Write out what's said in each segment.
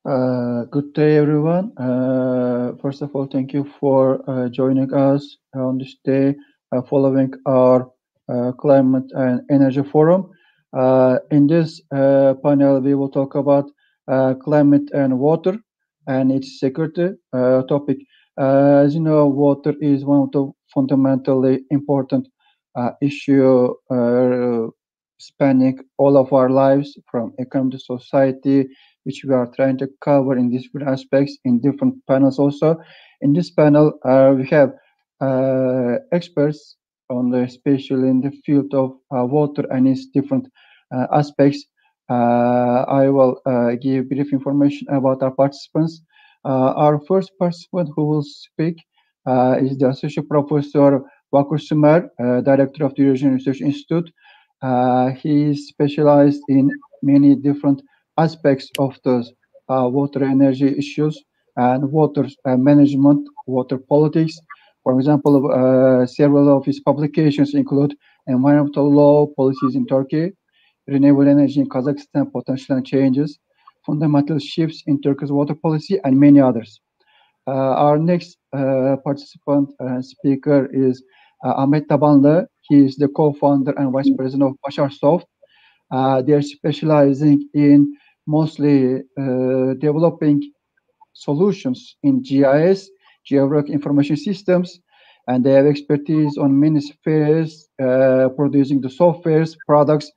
Good day, everyone. First of all, thank you for joining us on this day following our Climate and Energy Forum. In this panel, we will talk about climate and water and its security topic. As you know, water is one of the fundamentally important issue spanning all of our lives, from economy to society, which we are trying to cover in different aspects in different panels also. In this panel, we have experts especially in the field of water and its different aspects. I will give brief information about our participants. Our first participant who will speak is the Associate Professor Vakur Sümer, Director of the European Research Institute. He is specialized in many different aspects of the water energy issues and water management, water politics. For example, several of his publications include environmental law policies in Turkey, renewable energy in Kazakhstan, potential changes, fundamental shifts in Turkey's water policy, and many others. Our next participant and speaker is Ahmet. He is the co-founder and vice president of Başarsoft. They're specializing in mostly developing solutions in GIS, Geographic Information Systems, and they have expertise on many spheres, producing the softwares, products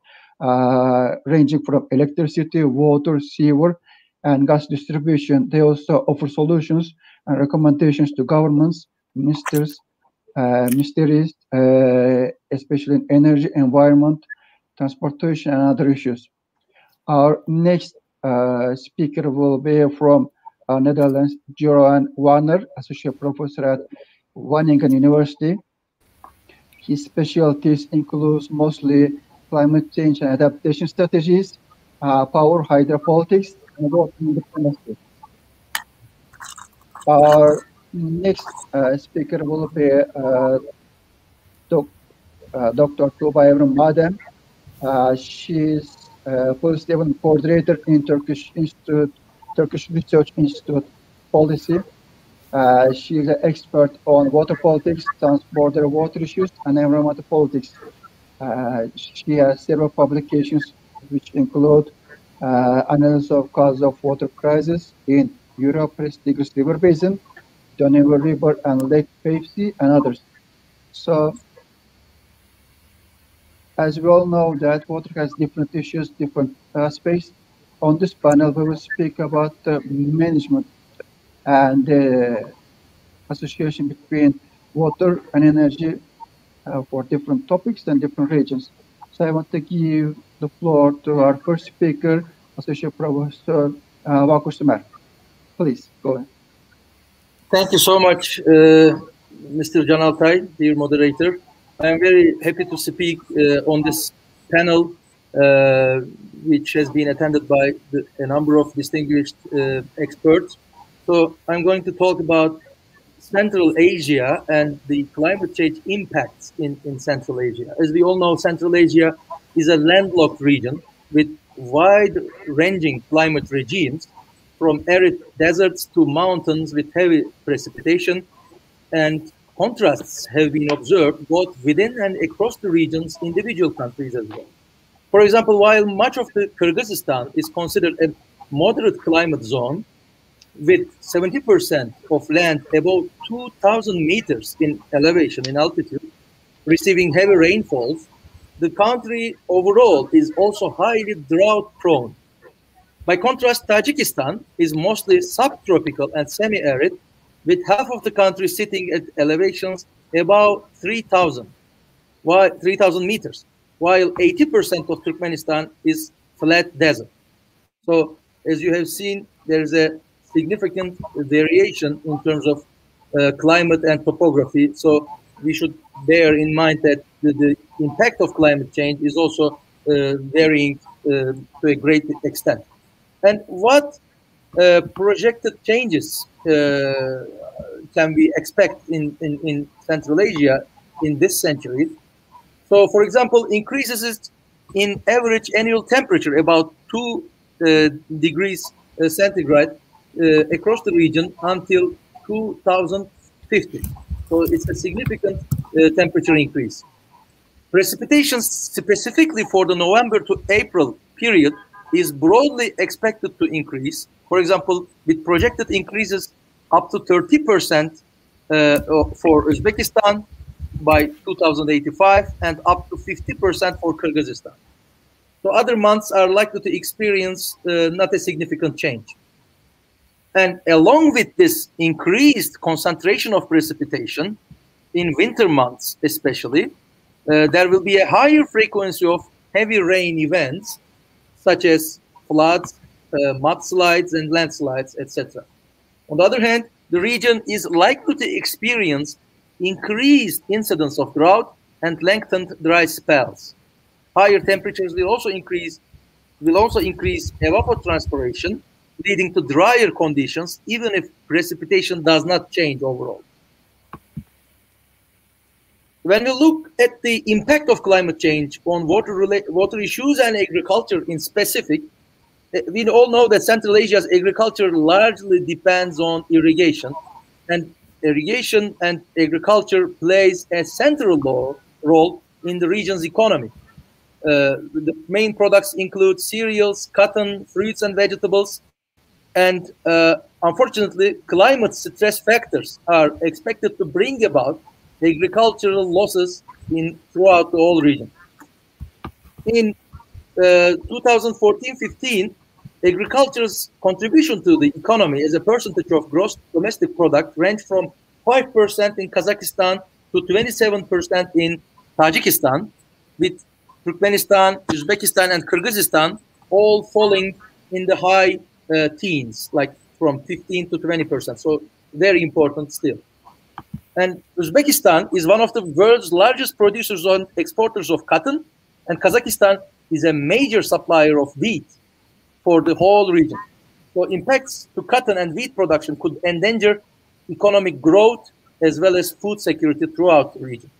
ranging from electricity, water, sewer, and gas distribution. They also offer solutions and recommendations to governments, ministries, especially in energy, environment, transportation, and other issues. Our next speaker will be from Netherlands, Jeroen, Associate Professor at Wageningen University. His specialties include mostly climate change and adaptation strategies, power, hydropolitics, and water independence. Our next speaker will be Dr. Tuğba Evrim Maden. She's policy development coordinator in Turkish Research Institute policy. She is an expert on water politics, transborder water issues, and environmental politics. She has several publications which include analysis of causes of water crisis in Europe's Tigris River Basin, Danube River and Lake Peipsi, and others. So, as we all know that water has different issues, different aspects. On this panel, we will speak about the management and the association between water and energy for different topics and different regions. So I want to give the floor to our first speaker, Associate Professor Vakur Sümer. Please, go ahead. Thank you so much, Mr. Zhanaltay, dear moderator. I'm very happy to speak on this panel, which has been attended by a number of distinguished experts. So I'm going to talk about Central Asia and the climate change impacts in Central Asia. As we all know, Central Asia is a landlocked region with wide-ranging climate regimes, from arid deserts to mountains with heavy precipitation, and contrasts have been observed both within and across the region's individual countries as well. For example, while much of the Kyrgyzstan is considered a moderate climate zone, with 70% of land above 2,000 meters in elevation, in altitude, receiving heavy rainfalls, the country overall is also highly drought-prone. By contrast, Tajikistan is mostly subtropical and semi-arid, with half of the country sitting at elevations above 3,000 meters, while 80% of Turkmenistan is flat desert. So, as you have seen, there is a significant variation in terms of climate and topography. So we should bear in mind that the impact of climate change is also varying to a great extent. And what projected changes can we expect in Central Asia in this century? So, for example, increases in average annual temperature about 2 degrees centigrade across the region until 2050. So it's a significant temperature increase. Precipitation specifically for the November to April period is broadly expected to increase. For example, with projected increases up to 30% for Uzbekistan by 2085 and up to 50% for Kyrgyzstan. So other months are likely to experience not a significant change. And along with this increased concentration of precipitation in winter months especially, there will be a higher frequency of heavy rain events such as floods, mudslides and landslides, etc. On the other hand, the region is likely to experience increased incidence of drought and lengthened dry spells. Higher temperatures will also increase evapotranspiration, leading to drier conditions, even if precipitation does not change overall. When we look at the impact of climate change on water issues and agriculture in specific, we all know that Central Asia's agriculture largely depends on irrigation, and irrigation and agriculture plays a central role in the region's economy. The main products include cereals, cotton, fruits and vegetables, and unfortunately, climate stress factors are expected to bring about agricultural losses throughout the whole region. In 2014-15, agriculture's contribution to the economy as a percentage of gross domestic product ranged from 5% in Kazakhstan to 27% in Tajikistan, with Turkmenistan, Uzbekistan, and Kyrgyzstan all falling in the high teens, like from 15 to 20%. So very important still. And Uzbekistan is one of the world's largest producers and exporters of cotton, and Kazakhstan is a major supplier of wheat for the whole region. So impacts to cotton and wheat production could endanger economic growth as well as food security throughout the region.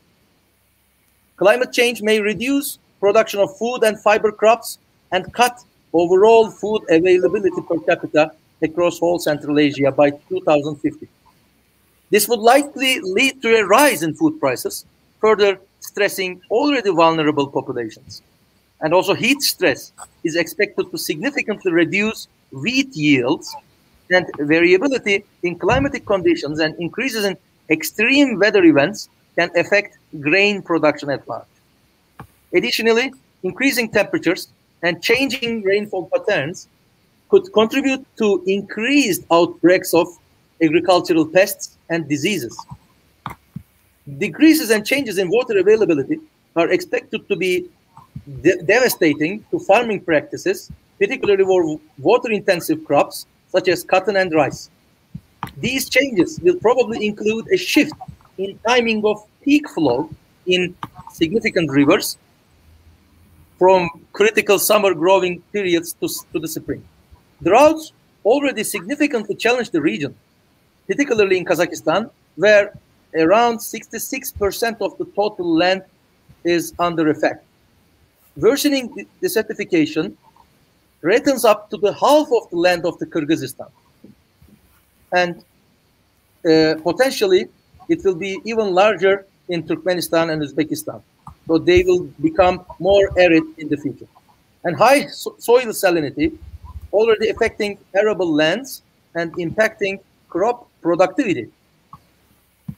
Climate change may reduce production of food and fiber crops and cut overall food availability per capita across whole Central Asia by 2050. This would likely lead to a rise in food prices, further stressing already vulnerable populations. And also heat stress is expected to significantly reduce wheat yields, and variability in climatic conditions and increases in extreme weather events can affect grain production at large. Additionally, increasing temperatures and changing rainfall patterns could contribute to increased outbreaks of agricultural pests and diseases. Decreases and changes in water availability are expected to be devastating to farming practices, particularly for water-intensive crops such as cotton and rice. These changes will probably include a shift in timing of peak flow in significant rivers from critical summer growing periods to the spring. Droughts already significantly challenge the region, particularly in Kazakhstan, where around 66% of the total land is under effect. Worsening desertification threatens up to the half of the land of the Kyrgyzstan. And potentially, it will be even larger in Turkmenistan and Uzbekistan. So they will become more arid in the future. And high soil salinity already affecting arable lands and impacting crop productivity.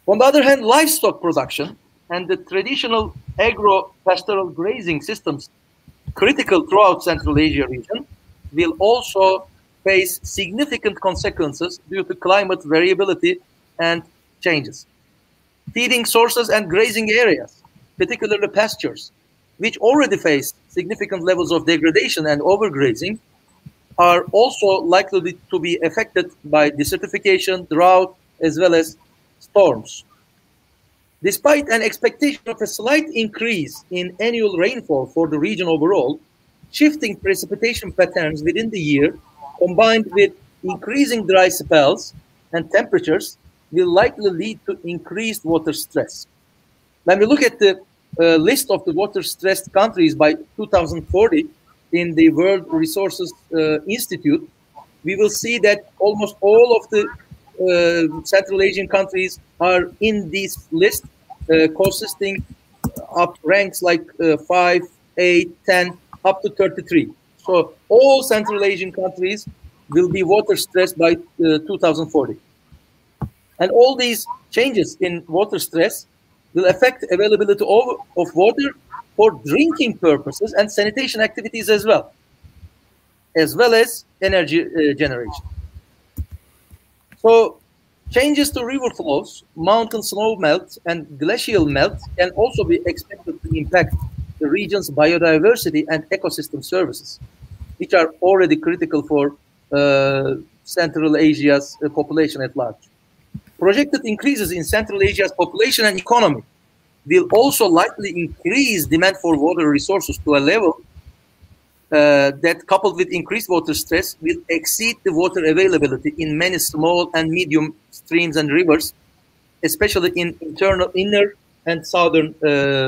On the other hand, livestock production and the traditional agro-pastoral grazing systems critical throughout Central Asia region will also face significant consequences due to climate variability and changes. Feeding sources and grazing areas, particularly pastures, which already face significant levels of degradation and overgrazing, are also likely to be affected by desertification, drought, as well as storms. Despite an expectation of a slight increase in annual rainfall for the region overall, shifting precipitation patterns within the year, combined with increasing dry spells and temperatures, will likely lead to increased water stress. When we look at the list of the water-stressed countries by 2040 in the World Resources Institute, we will see that almost all of the Central Asian countries are in this list, consisting of ranks like 5, 8, 10, up to 33. So all Central Asian countries will be water stressed by 2040. And all these changes in water stress will affect availability of water for drinking purposes and sanitation activities as well as energy generation. So changes to river flows, mountain snow melt, and glacial melt can also be expected to impact the region's biodiversity and ecosystem services, which are already critical for Central Asia's population at large. Projected increases in Central Asia's population and economy will also likely increase demand for water resources to a level that, coupled with increased water stress, will exceed the water availability in many small and medium streams and rivers, especially in inner and southern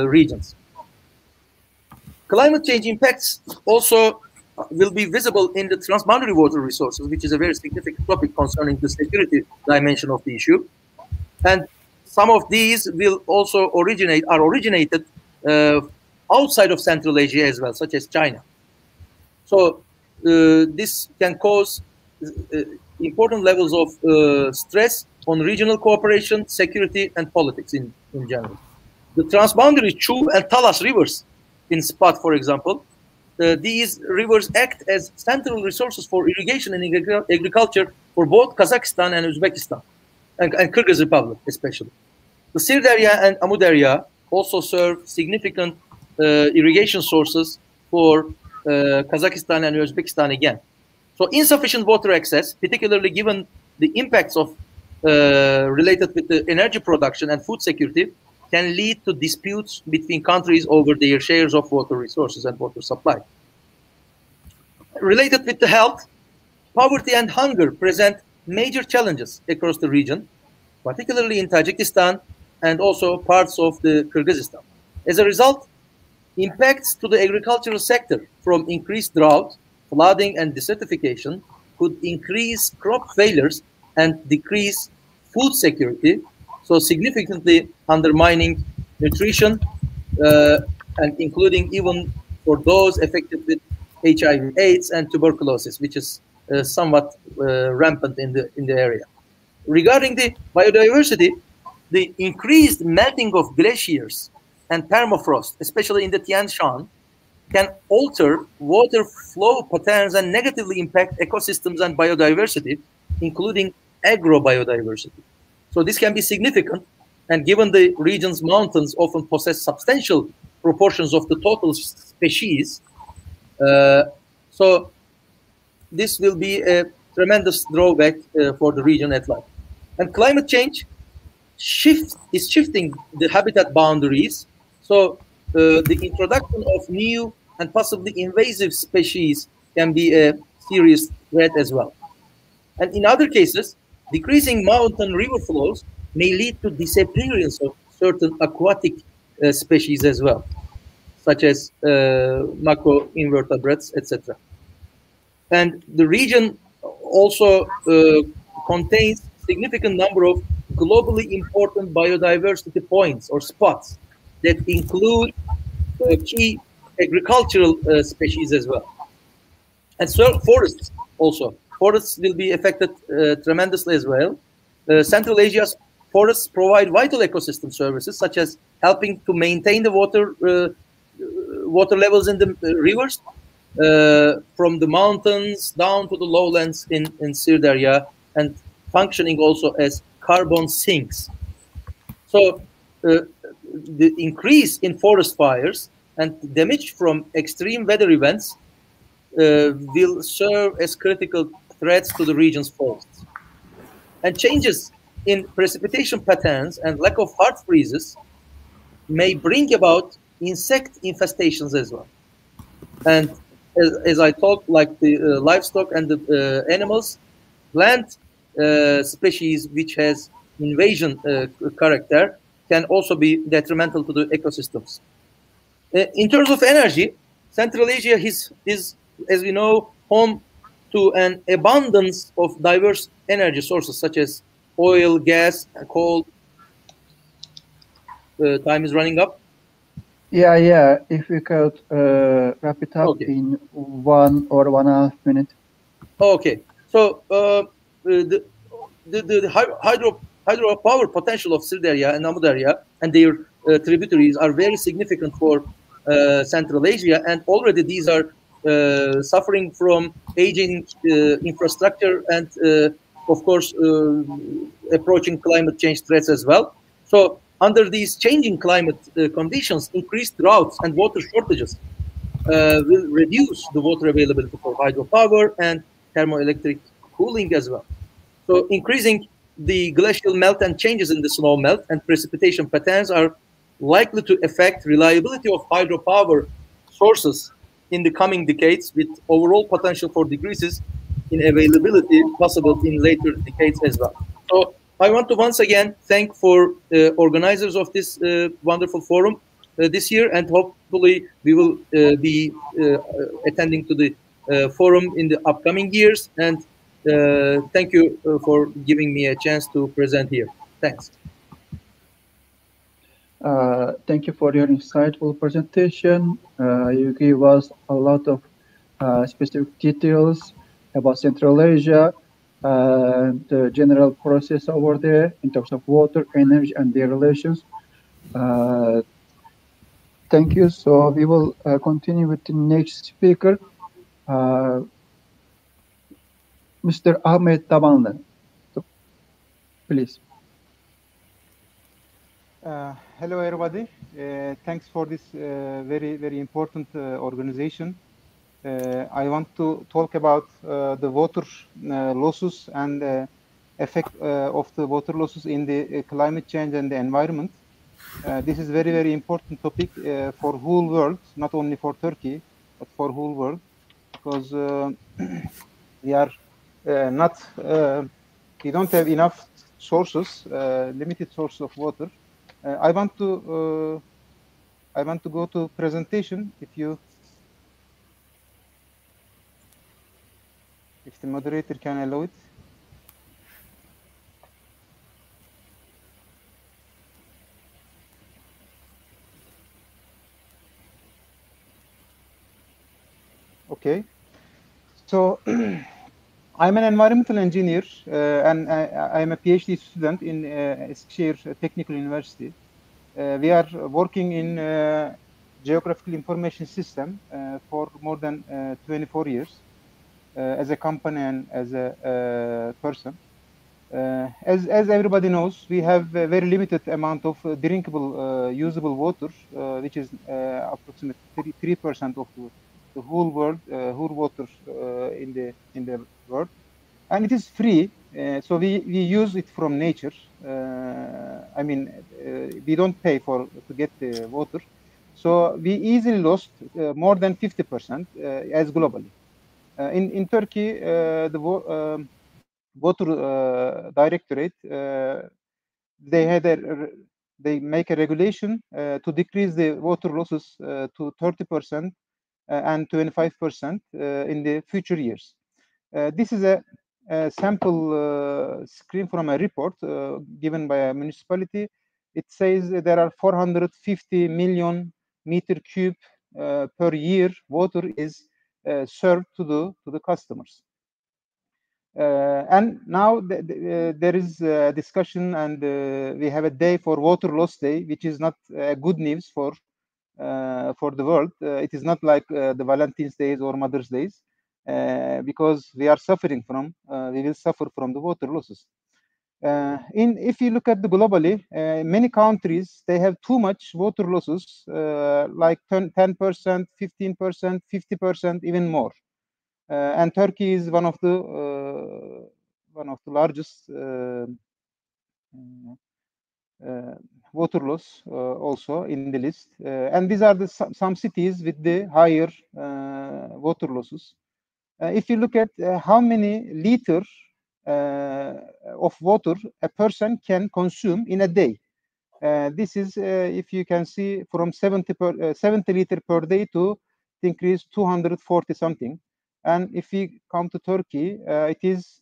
regions. Climate change impacts also will be visible in the transboundary water resources, which is a very significant topic concerning the security dimension of the issue. And some of these will also originated outside of Central Asia as well, such as China. So this can cause important levels of stress on regional cooperation, security, and politics in general. The transboundary Chu and Talas rivers in Spot, for example, these rivers act as central resources for irrigation and agriculture for both Kazakhstan and Uzbekistan, and Kyrgyz Republic especially. The Sirdarya and Amudarya also serve significant irrigation sources for Kazakhstan and Uzbekistan again. So insufficient water access, particularly given the impacts of related with the energy production and food security, can lead to disputes between countries over their shares of water resources and water supply. Related with the health, poverty and hunger present major challenges across the region, particularly in Tajikistan and also parts of the Kyrgyzstan. As a result, impacts to the agricultural sector from increased drought, flooding, and desertification could increase crop failures and decrease food security, so significantly undermining nutrition, and including even for those affected with HIV/AIDS and tuberculosis, which is somewhat rampant in the area. Regarding the biodiversity, the increased melting of glaciers and permafrost, especially in the Tian Shan, can alter water flow patterns and negatively impact ecosystems and biodiversity, including agrobiodiversity. So this can be significant, and given the region's mountains often possess substantial proportions of the total species, so this will be a tremendous drawback for the region at large. And climate change is shifting the habitat boundaries, so the introduction of new and possibly invasive species can be a serious threat as well. And in other cases, decreasing mountain river flows may lead to disappearance of certain aquatic species as well, such as macroinvertebrates, etc. And the region also contains significant number of globally important biodiversity points or spots that include key agricultural species as well. And so forests also. Forests will be affected tremendously as well. Central Asia's forests provide vital ecosystem services, such as helping to maintain the water levels in the rivers, from the mountains down to the lowlands in Sirdarya, and functioning also as carbon sinks. So the increase in forest fires and damage from extreme weather events will serve as critical threats to the region's forests. And changes in precipitation patterns and lack of hard freezes may bring about insect infestations as well. And as I talked, like the livestock and the animals, plant species which has invasion character can also be detrimental to the ecosystems. In terms of energy, Central Asia is, as we know, home to an abundance of diverse energy sources such as oil, gas, coal. Time is running up. Yeah. If we could wrap it up in 1 or 1.5 minutes. Okay. So the hydropower potential of Sirdarya and Amudarya and their tributaries are very significant for Central Asia, and already these are suffering from aging infrastructure and, of course, approaching climate change threats as well. So, under these changing climate conditions, increased droughts and water shortages will reduce the water availability for hydropower and thermoelectric cooling as well. So, increasing the glacial melt and changes in the snow melt and precipitation patterns are likely to affect reliability of hydropower sources in the coming decades, with overall potential for decreases in availability possible in later decades as well. So I want to once again thank for organizers of this wonderful forum this year, and hopefully we will be attending to the forum in the upcoming years. And thank you for giving me a chance to present here. Thanks. Thank you for your insightful presentation. You gave us a lot of specific details about Central Asia, the general process over there in terms of water, energy, and their relations. Thank you. So we will continue with the next speaker, Mr. Ahmet Tabanlı. So, please. Hello, everybody. Thanks for this very important organization. I want to talk about the water losses and the effect of the water losses in the climate change and the environment. This is very important topic for whole world, not only for Turkey, but for whole world, because we are we don't have enough sources, limited sources of water. I want to go to presentation. If the moderator can allow it. Okay. So I'm an environmental engineer and I'm a PhD student in Eskişehir Technical University. We are working in geographical information system for more than 24 years as a company and as a person. As everybody knows, we have a very limited amount of drinkable, usable water, which is approximately 3% of the whole world, whole water in the world, and it is free. So we use it from nature. I mean, we don't pay to get the water. So we easily lost more than 50% as globally. In Turkey, the Water Directorate, they make a regulation to decrease the water losses to 30% and 25% in the future years. This is a sample screen from a report given by a municipality. It says there are 450 million meter cube per year water is served to the customers. And now there is a discussion, and we have a day for Water Loss Day, which is not good news for the world. It is not like the Valentine's Days or Mother's Days, because we are suffering from, we will suffer from the water losses. If you look at the globally, many countries, they have too much water losses, like 10%, 15%, 50%, even more. And Turkey is one of the largest water loss also in the list. And these are some cities with the higher water losses. If you look at how many liters of water a person can consume in a day, this is, if you can see, from 70 liter per day to increase 240 something. And if we come to Turkey, it is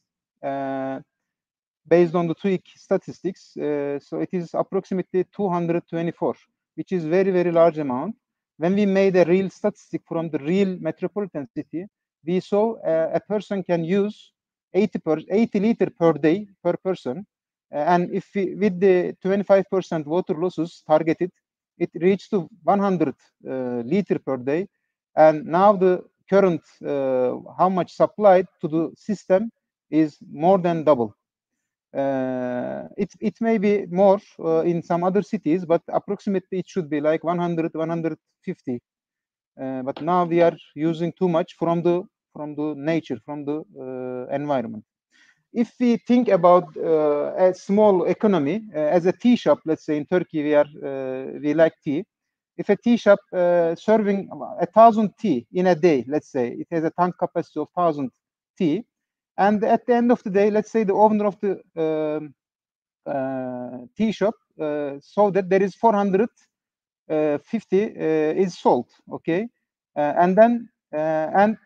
based on the TÜİK statistics, so it is approximately 224, which is very, very large amount. When we made a real statistic from the real metropolitan city, we saw a person can use 80 liter per day per person. And if we, with the 25% water losses targeted, it reached to 100 liter per day. And now the current, how much supplied to the system is more than double. It may be more in some other cities, but approximately it should be like 100, 150. But now we are using too much from the nature, from the environment. If we think about a small economy as a tea shop, let's say in Turkey we like tea. If a tea shop serving 1,000 tea in a day, let's say it has a tank capacity of 1,000 tea, and at the end of the day, let's say the owner of the tea shop saw that there is 450 is sold, okay, and then and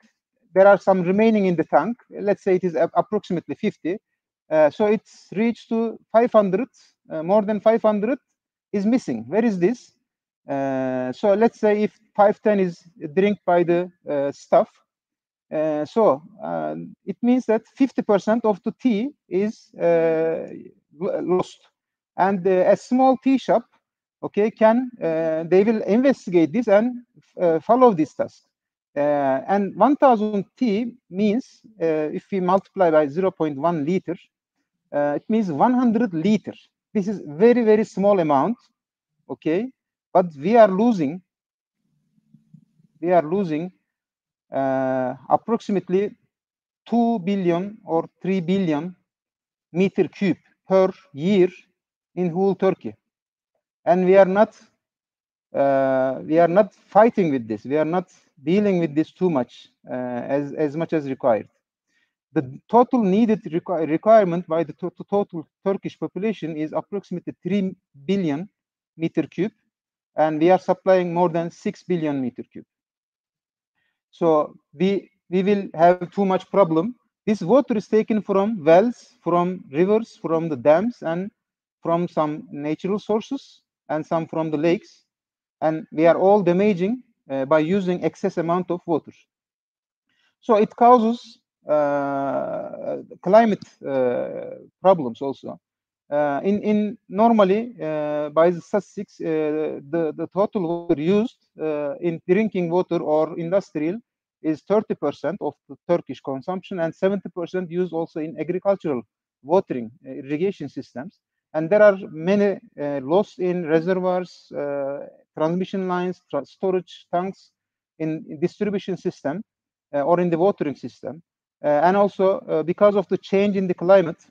there are some remaining in the tank. Let's say it is approximately 50, so it's reached to 500. More than 500 is missing. Where is this? So let's say if 510 is drink by the staff, so it means that 50% of the tea is lost, and a small tea shop, okay, can they will investigate this and follow this task. And 1,000 tea means if we multiply by 0.1 liter, it means 100 liters. This is very, very small amount, okay, but we are losing approximately 2 billion or 3 billion meter cube per year in whole Turkey, and we are not fighting with this. We are not dealing with this too much, as much as required. The total needed requirement by the total Turkish population is approximately 3 billion meter cube, and we are supplying more than 6 billion meter cube. So we will have too much problem. This water is taken from wells, from rivers, from the dams, and from some natural sources, and some from the lakes. And we are all damaging by using excess amount of water. So it causes climate problems also. In normally by the statistics, the total water used in drinking water or industrial is 30% of the Turkish consumption, and 70% used also in agricultural watering irrigation systems. And there are many loss in reservoirs, transmission lines, storage tanks, in distribution system or in the watering system. And also because of the change in the climate,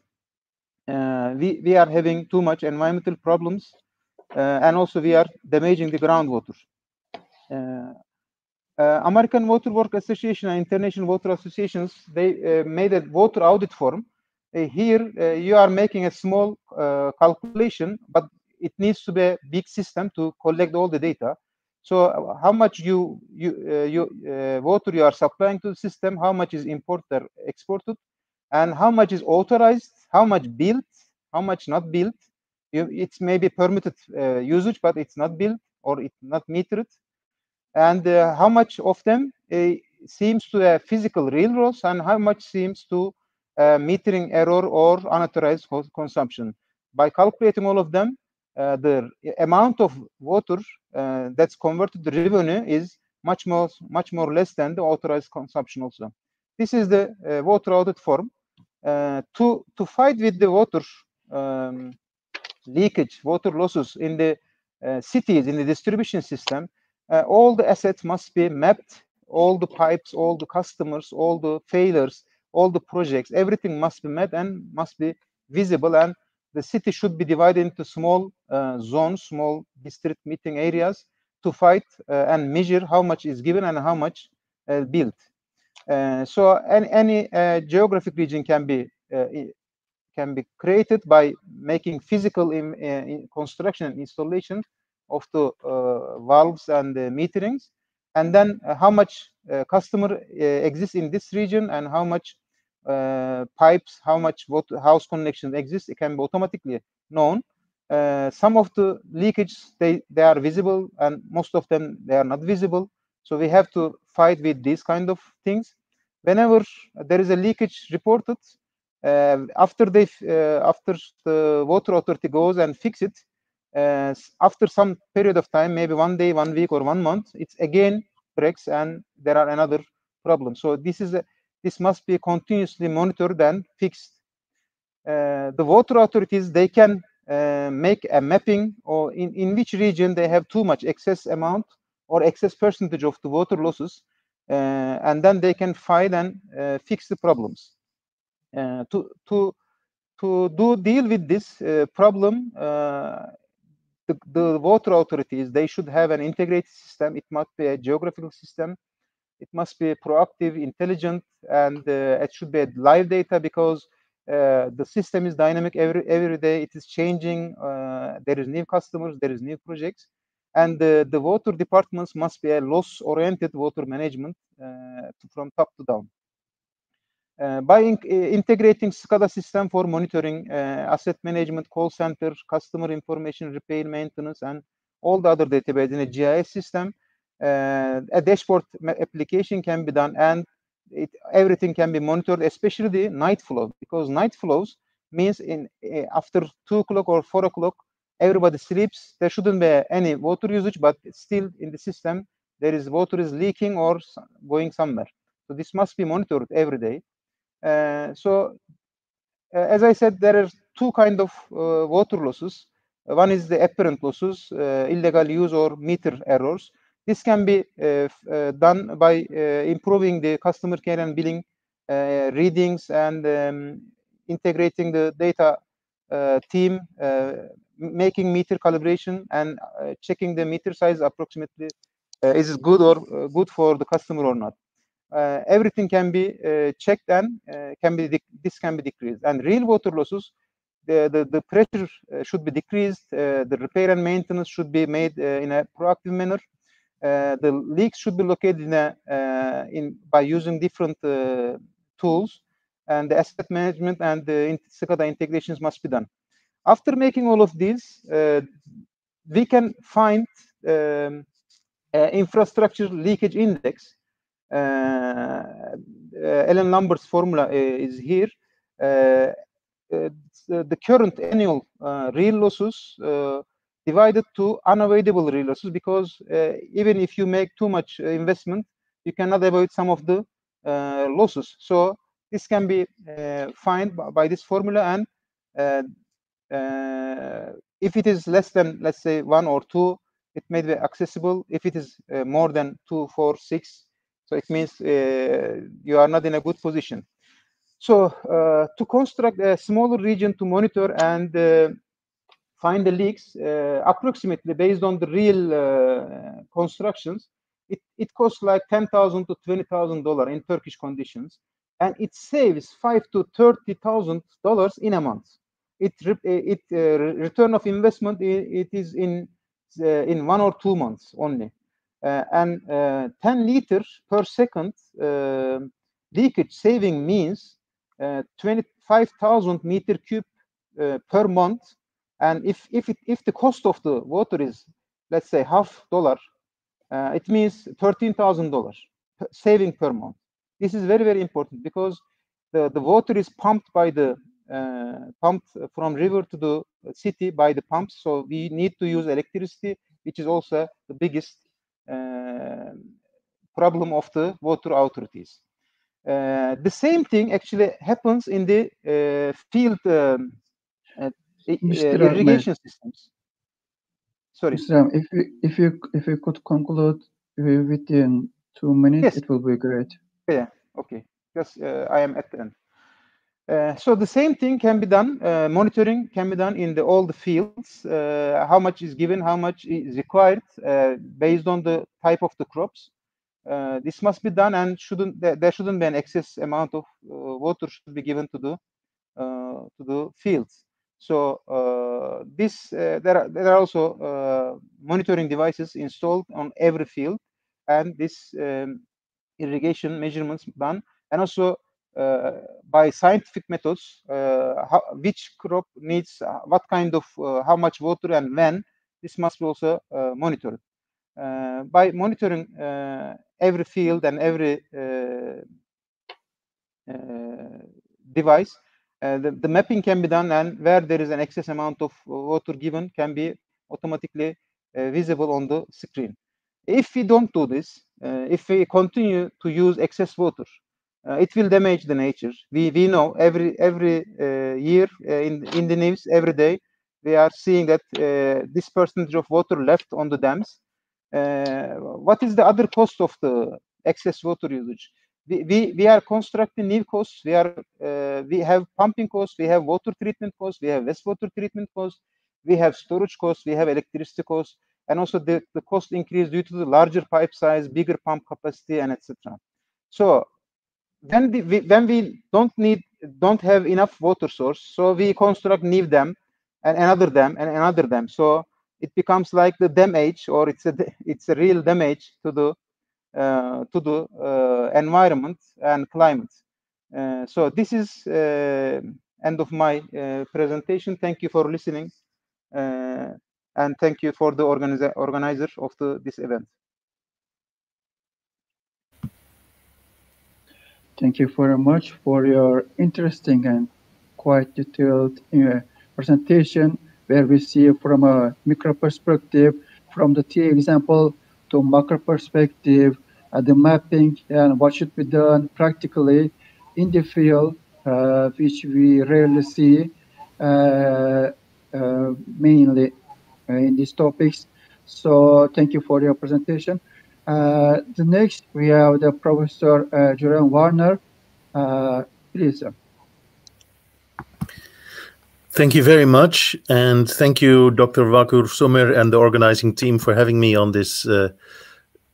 we are having too much environmental problems, and also we are damaging the groundwater. American Water Works Association and International Water Associations, they made a water audit form. Here you are making a small calculation, but it needs to be a big system to collect all the data. So how much water you are supplying to the system, how much is imported or exported, and how much is authorized, how much built, how much not built. It's maybe permitted usage, but it's not built or it's not metered. And how much of them seems to a physical real loss, and how much seems to metering error or unauthorized consumption. By calculating all of them, the amount of water that's converted to revenue is much more less than the authorized consumption also. This is the water audit form. To fight with the water leakage, water losses in the cities, in the distribution system, all the assets must be mapped, all the pipes, all the customers, all the failures, all the projects, everything must be mapped and must be visible. And the city should be divided into small zones, small district meeting areas to fight and measure how much is given and how much built. So any geographic region can be created by making physical construction and installation of the valves and the meterings. and then how much customer exists in this region and how much pipes, how much house connections exist. It can be automatically known. Some of the leakages, they are visible, and most of them they are not visible. So we have to fight with these kind of things. Whenever there is a leakage reported, after the water authority goes and fix it, after some period of time, maybe 1 day, 1 week, or 1 month, it's again breaks and there are another problem. So this must be continuously monitored and fixed. The water authorities, they can make a mapping or in which region they have too much excess amount or excess percentage of the water losses, and then they can find and fix the problems. To deal with this problem, the water authorities, they should have an integrated system. It must be a geographical system. It must be proactive, intelligent, and it should be live data, because the system is dynamic every day. It is changing. There is new customers, there is new projects, and the water departments must be a loss-oriented water management from top to down. By integrating SCADA system for monitoring, asset management, call center, customer information, repair, maintenance, and all the other database in a GIS system, a dashboard application can be done, and everything can be monitored, especially the night flow, because night flows means after 2 o'clock or 4 o'clock, everybody sleeps. There shouldn't be any water usage, but still in the system there is water is leaking or going somewhere. So this must be monitored every day. As I said, there are two kinds of water losses. One is the apparent losses, illegal use or meter errors. This can be done by improving the customer care and billing readings and integrating the data team, making meter calibration and checking the meter size approximately is it good or good for the customer or not. Everything can be checked and this can be decreased. And real water losses, the pressure should be decreased. The repair and maintenance should be made in a proactive manner. The leaks should be located by using different tools, and the asset management and the SCADA integrations must be done. After making all of these, we can find infrastructure leakage index. Alan Lambert's formula is here. The current annual real losses divided to unavoidable real losses, because even if you make too much investment, you cannot avoid some of the losses. So this can be found by this formula, and if it is less than, let's say, 1 or 2, it may be accessible. If it is more than 2, 4, 6, so it means you are not in a good position. So to construct a smaller region to monitor and find the leaks, approximately based on the real constructions, it costs like $10,000 to $20,000 in Turkish conditions, and it saves $5,000 to $30,000 in a month. Return of investment, it is in 1 or 2 months only. And 10 liters per second leakage saving means 25,000 meter cube per month. And if the cost of the water is, let's say, $50, it means $13,000 saving per month. This is very, very important, because the water is pumped by the pumped from river to the city by the pumps. So we need to use electricity, which is also the biggest problem of the water authorities. The same thing actually happens in the field irrigation systems. Sorry. Mr. If you could conclude within 2 minutes, yes, it will be great. Yeah. Okay. Because I am at the end. So the same thing can be done. Monitoring can be done in all the fields. How much is given, how much is required, based on the type of the crops. This must be done, and there shouldn't be an excess amount of water should be given to the fields. So there are also monitoring devices installed on every field. and this irrigation measurements done, and also by scientific methods, which crop needs what kind of how much water and when. This must be also monitored. By monitoring every field and every device, the mapping can be done, and where there is an excess amount of water given can be automatically visible on the screen. If we don't do this, if we continue to use excess water, it will damage the nature. We know every year in the news every day we are seeing that this percentage of water left on the dams. What is the other cost of the excess water usage? We are constructing new costs. We have pumping costs, we have water treatment costs, we have wastewater treatment costs, we have storage costs, we have electricity costs, and also the cost increase due to the larger pipe size, bigger pump capacity, and etc. So when we don't have enough water source, so we construct new dam and another dam and another dam. So it becomes like the dam age, or it's a real damage to the environment and climate. So this is end of my presentation. Thank you for listening, and thank you for the organizer of this event. Thank you very much for your interesting and quite detailed presentation, where we see from a micro perspective, from the TA example to macro perspective, the mapping and what should be done practically in the field, which we rarely see mainly in these topics. So thank you for your presentation. The next, we have the Professor Jeroen Warner. Please, sir. Thank you very much, and thank you, Dr. Vakur, Sümer, and the organizing team for having me on this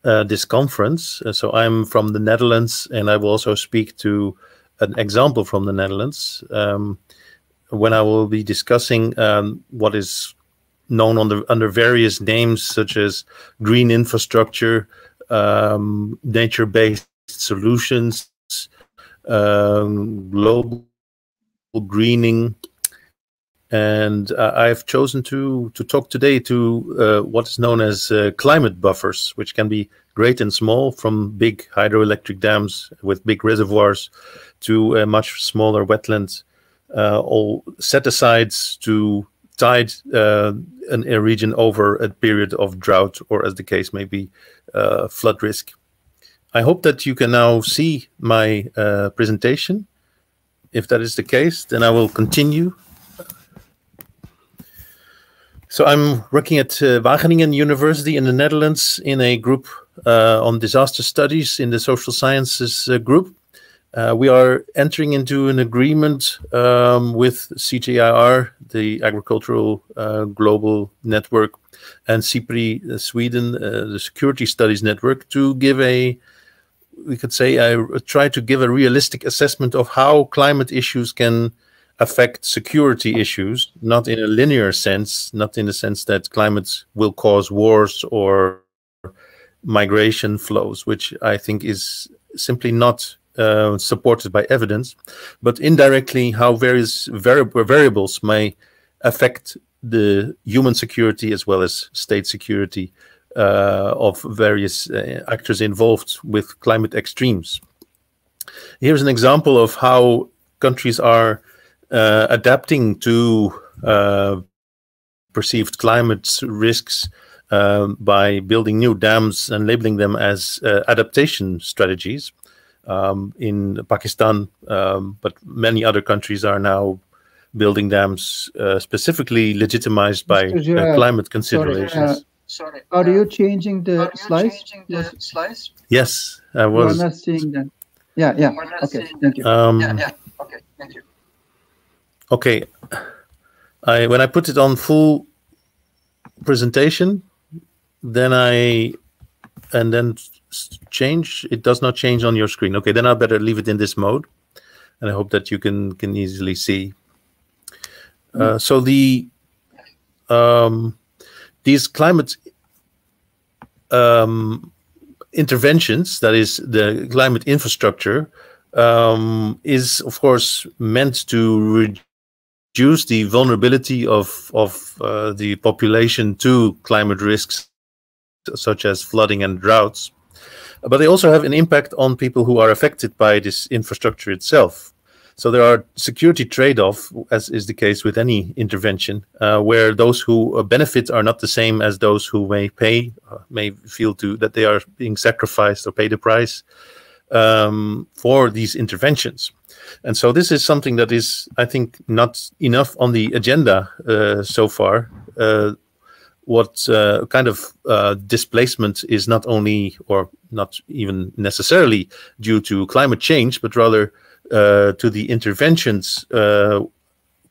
this conference. So I'm from the Netherlands, and I will also speak to an example from the Netherlands when I will be discussing what is known under various names such as green infrastructure, nature-based solutions, global greening, and I've chosen to talk today to what is known as climate buffers, which can be great and small, from big hydroelectric dams with big reservoirs to much smaller wetlands, all set-asides to tide a region over a period of drought, or as the case may be, flood risk. I hope that you can now see my presentation. If that is the case, then I will continue. So I'm working at Wageningen University in the Netherlands in a group on disaster studies in the social sciences group. We are entering into an agreement with CGIR, the Agricultural Global Network, and CIPRI Sweden, the Security Studies Network, to give we could say, I try to give a realistic assessment of how climate issues can affect security issues, not in a linear sense, not in the sense that climate will cause wars or migration flows, which I think is simply not supported by evidence, but indirectly how various variables may affect the human security as well as state security of various actors involved with climate extremes. Here's an example of how countries are adapting to perceived climate risks by building new dams and labeling them as adaptation strategies. In Pakistan, but many other countries are now building dams specifically legitimized by climate considerations. Sorry. Are you changing the slides? Yes, I was. We're not seeing them. Yeah. Okay, thank you. Okay, thank you. Okay, when I put it on full presentation, then change. It does not change on your screen. Okay, then I better leave it in this mode, and I hope that you can easily see. So these climate interventions, that is the climate infrastructure, is of course meant to reduce the vulnerability of the population to climate risks such as flooding and droughts. But they also have an impact on people who are affected by this infrastructure itself. So there are security trade-off, as is the case with any intervention, where those who benefit are not the same as those who may feel that they are being sacrificed or pay the price for these interventions. And so this is something that is, I think, not enough on the agenda so far. What kind of displacement is not only, or not even necessarily, due to climate change, but rather to the interventions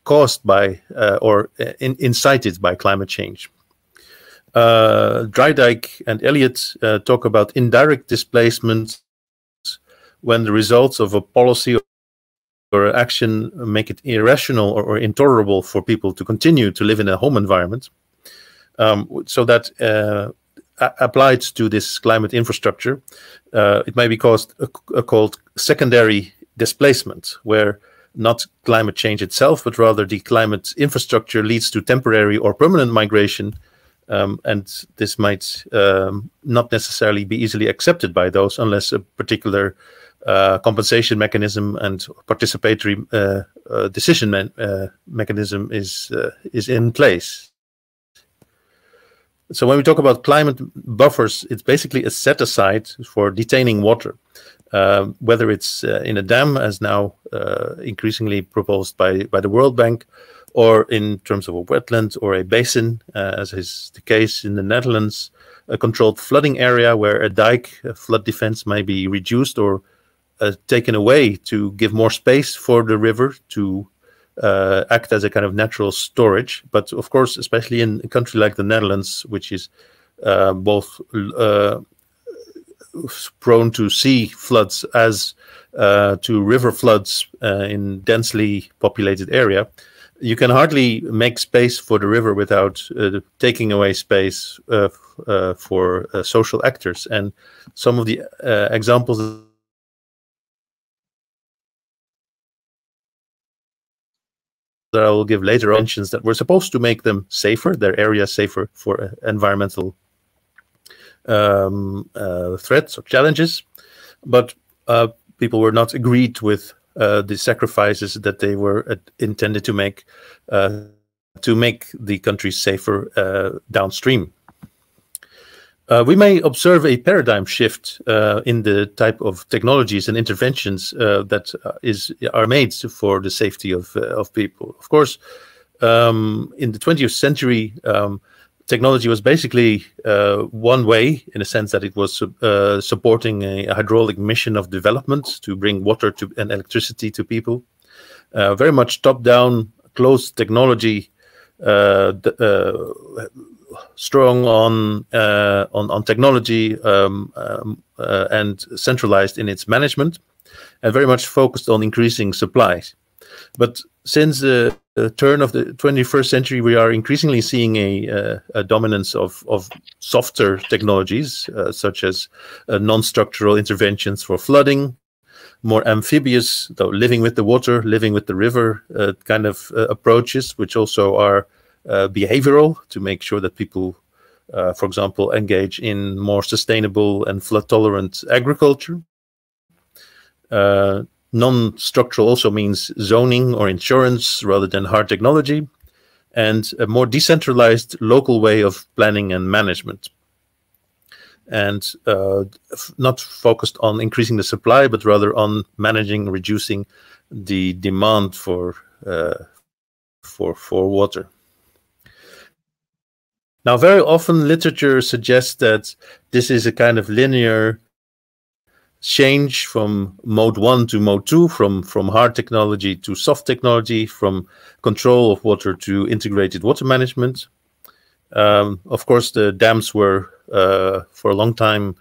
caused by or incited by climate change. Dreidijk and Elliott talk about indirect displacement when the results of a policy or action make it irrational or intolerable for people to continue to live in a home environment. So that applied to this climate infrastructure, it may be called secondary displacement, where not climate change itself, but rather the climate infrastructure leads to temporary or permanent migration. And this might not necessarily be easily accepted by those unless a particular compensation mechanism and participatory decision mechanism is in place. So when we talk about climate buffers, it's basically a set aside for detaining water, whether it's in a dam, as now increasingly proposed by the World Bank, or in terms of a wetland or a basin, as is the case in the Netherlands, a controlled flooding area where a dike, a flood defense, may be reduced or taken away to give more space for the river to act as a kind of natural storage. But of course, especially in a country like the Netherlands, which is both prone to sea floods as to river floods in densely populated area, you can hardly make space for the river without taking away space for social actors. And some of the examples that I will give later mentions that we're supposed to make them safer, their area safer for environmental threats or challenges, but people were not agreed with the sacrifices that they were intended to make the country safer downstream. We may observe a paradigm shift in the type of technologies and interventions that are made for the safety of people. Of course, in the 20th century, technology was basically one way, in a sense that it was supporting a hydraulic mission of development to bring water and electricity to people. Very much top-down, closed technology, strong on technology and centralized in its management, and very much focused on increasing supplies. But since the turn of the 21st century, we are increasingly seeing a dominance of softer technologies, such as non-structural interventions for flooding, more amphibious, though living with the water, living with the river kind of approaches, which also are behavioral, to make sure that people, for example, engage in more sustainable and flood-tolerant agriculture. Non-structural also means zoning or insurance rather than hard technology, and a more decentralized local way of planning and management. And not focused on increasing the supply, but rather on managing, reducing the demand for water. Now, very often literature suggests that this is a kind of linear change from mode 1 to mode 2, from hard technology to soft technology, from control of water to integrated water management. Of course, the dams were for a long time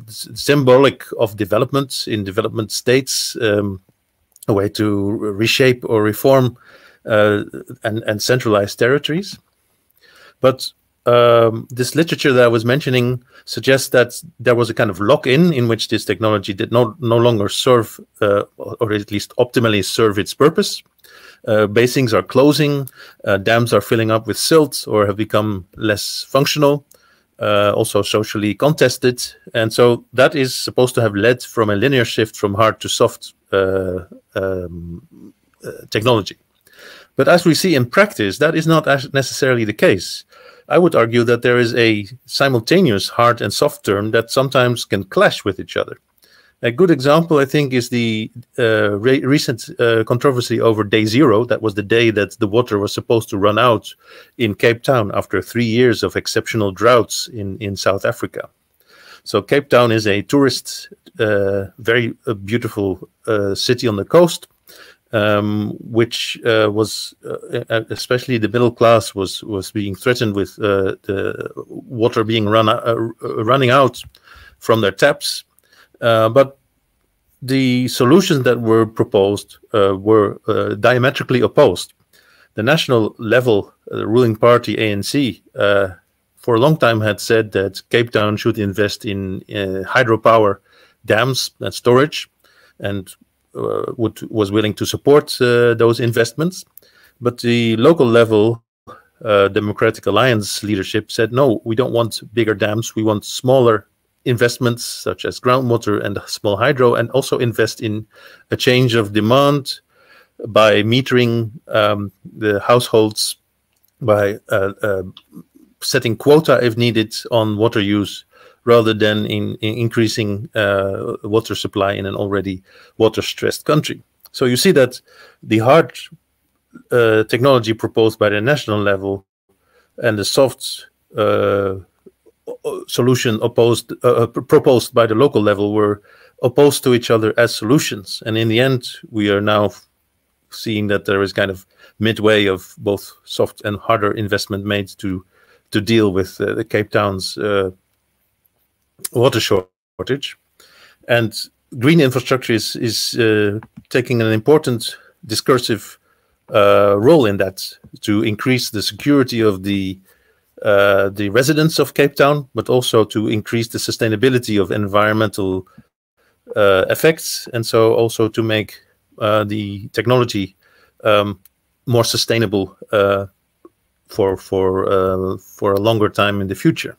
symbolic of development in development states, a way to reshape or reform and centralize territories. But this literature that I was mentioning suggests that there was a kind of lock-in in which this technology did no longer serve, or at least optimally serve its purpose. Basins are closing, dams are filling up with silt or have become less functional, also socially contested. And so that is supposed to have led from a linear shift from hard to soft technology. But as we see in practice, that is not necessarily the case. I would argue that there is a simultaneous hard and soft term that sometimes can clash with each other. A good example, I think, is the recent controversy over day zero. That was the day that the water was supposed to run out in Cape Town after 3 years of exceptional droughts in South Africa. So Cape Town is a tourist, very beautiful city on the coast, which was, especially the middle class, was being threatened with the water being running out from their taps. But the solutions that were proposed were diametrically opposed. The national level ruling party, ANC, for a long time had said that Cape Town should invest in hydropower dams and storage, and was willing to support those investments. But the local level Democratic Alliance leadership said, no, we don't want bigger dams, we want smaller investments such as groundwater and small hydro, and also invest in a change of demand by metering the households, by setting quota if needed on water use, rather than in increasing water supply in an already water-stressed country. So you see that the hard technology proposed by the national level and the soft solution proposed by the local level were opposed to each other as solutions. And in the end, we are now seeing that there is kind of midway of both soft and harder investment made to deal with the Cape Town's water shortage. And green infrastructure is taking an important discursive role in that, to increase the security of the residents of Cape Town, but also to increase the sustainability of environmental effects, and so also to make the technology more sustainable for a longer time in the future.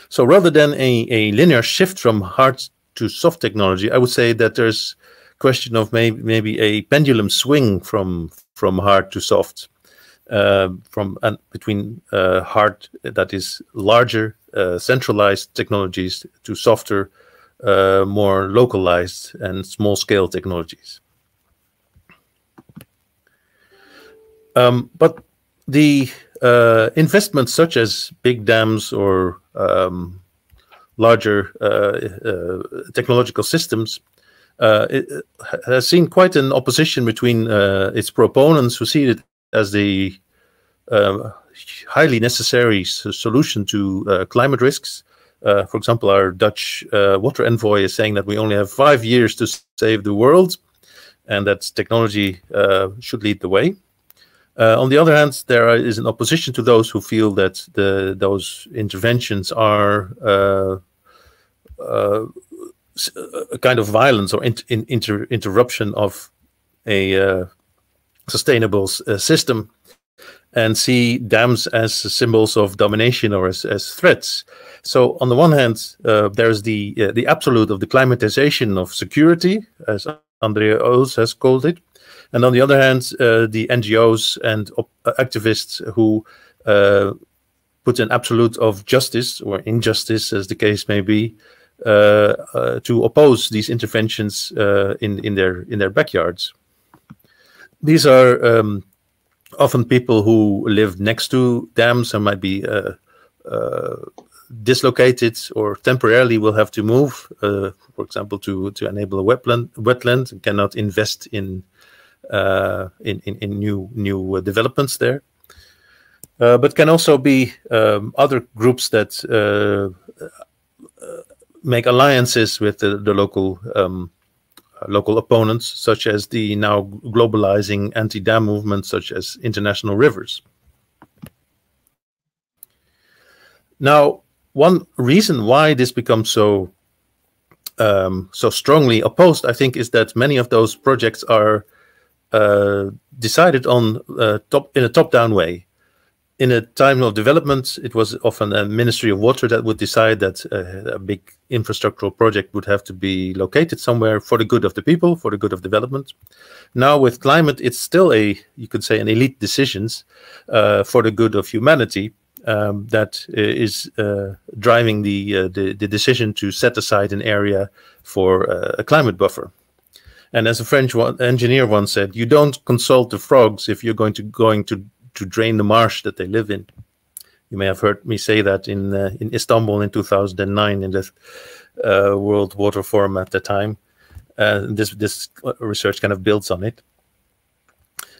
So rather than a linear shift from hard to soft technology, I would say that there's a question of maybe a pendulum swing from hard to soft, between hard, that is larger, centralized technologies, to softer, more localized and small-scale technologies. But the investments such as big dams or larger technological systems it has seen quite an opposition between its proponents, who see it as the highly necessary solution to climate risks. For example, our Dutch water envoy is saying that we only have 5 years to save the world, and that technology should lead the way. On the other hand, there is an opposition to those who feel that those interventions are a kind of violence or interruption of a sustainable system, and see dams as symbols of domination or as threats. So on the one hand, there's the absolute of the climatization of security, as Andrea Oels has called it. And on the other hand, the NGOs and activists who put an absolute of justice or injustice, as the case may be, to oppose these interventions in their backyards. These are often people who live next to dams and might be dislocated or temporarily will have to move, for example, to enable a wetland, and cannot invest in new developments there. But can also be other groups that make alliances with the local opponents, such as the now globalizing anti-dam movement, such as International Rivers. Now, one reason why this becomes so strongly opposed, I think, is that many of those projects are decided on in a top-down way. In a time of development, it was often a Ministry of Water that would decide that a big infrastructural project would have to be located somewhere for the good of the people, for the good of development. Now with climate, it's still you could say, an elite decisions for the good of humanity that is driving the decision to set aside an area for a climate buffer. And as a French engineer once said, you don't consult the frogs if you're going to drain the marsh that they live in. You may have heard me say that in Istanbul in 2009 in the World Water Forum at the time. This research kind of builds on it.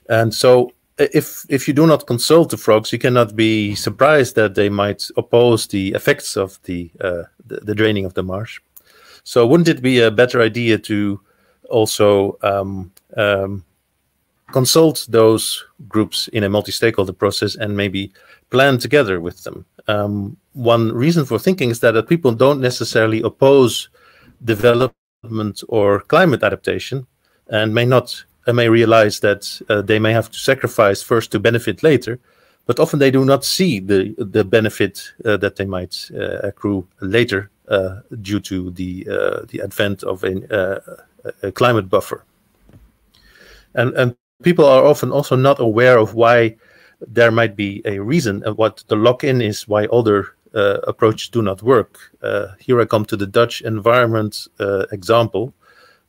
And so if you do not consult the frogs, you cannot be surprised that they might oppose the effects of the draining of the marsh. So wouldn't it be a better idea to also consult those groups in a multi-stakeholder process and maybe plan together with them? One reason for thinking is that people don't necessarily oppose development or climate adaptation, and may realize that they may have to sacrifice first to benefit later, but often they do not see the benefit that they might accrue later due to the advent of a climate buffer. And people are often also not aware of why there might be a reason of what the lock-in is, why other approaches do not work. Here I come to the Dutch environment example.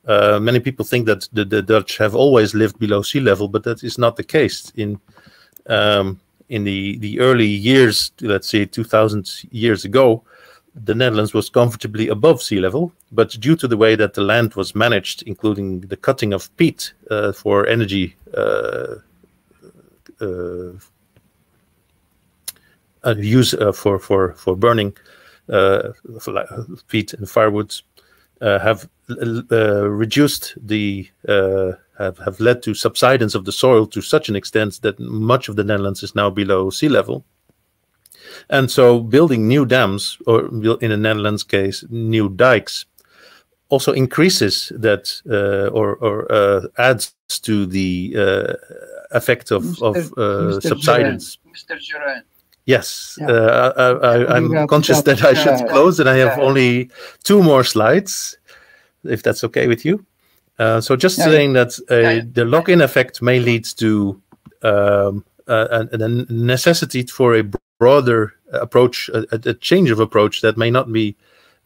Many people think that the Dutch have always lived below sea level, but that is not the case. In the early years, let's say 2000 years ago, the Netherlands was comfortably above sea level, but due to the way that the land was managed, including the cutting of peat for energy use for burning peat and firewood, have reduced have led to subsidence of the soil to such an extent that much of the Netherlands is now below sea level. And so building new dams, or in the Netherlands case, new dikes, also increases that or adds to the effect of subsidence. Mr. Jeroen. Yes, yeah. I'm conscious that I should close, and I have only 2 more slides, if that's okay with you. So just saying that the lock-in effect may lead to a necessity for a broader approach, a change of approach that may not be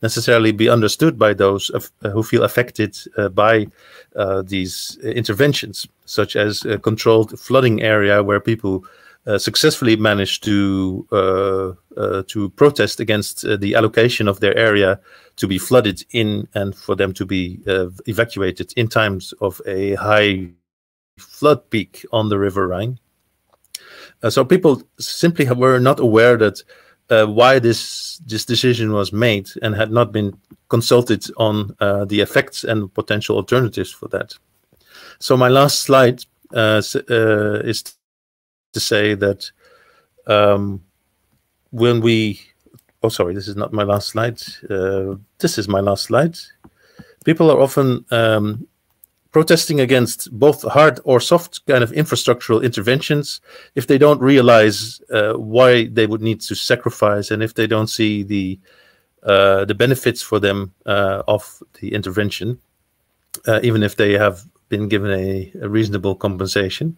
necessarily be understood by those who feel affected by these interventions, such as a controlled flooding area where people successfully managed to protest against the allocation of their area to be flooded in and for them to be evacuated in times of a high flood peak on the River Rhine. So people simply were not aware that why this decision was made and had not been consulted on the effects and potential alternatives for that. So my last slide is to say that when we, sorry, this is not my last slide. This is my last slide. People are often protesting against both hard or soft kind of infrastructural interventions if they don't realize why they would need to sacrifice, and if they don't see the benefits for them of the intervention, even if they have been given a reasonable compensation.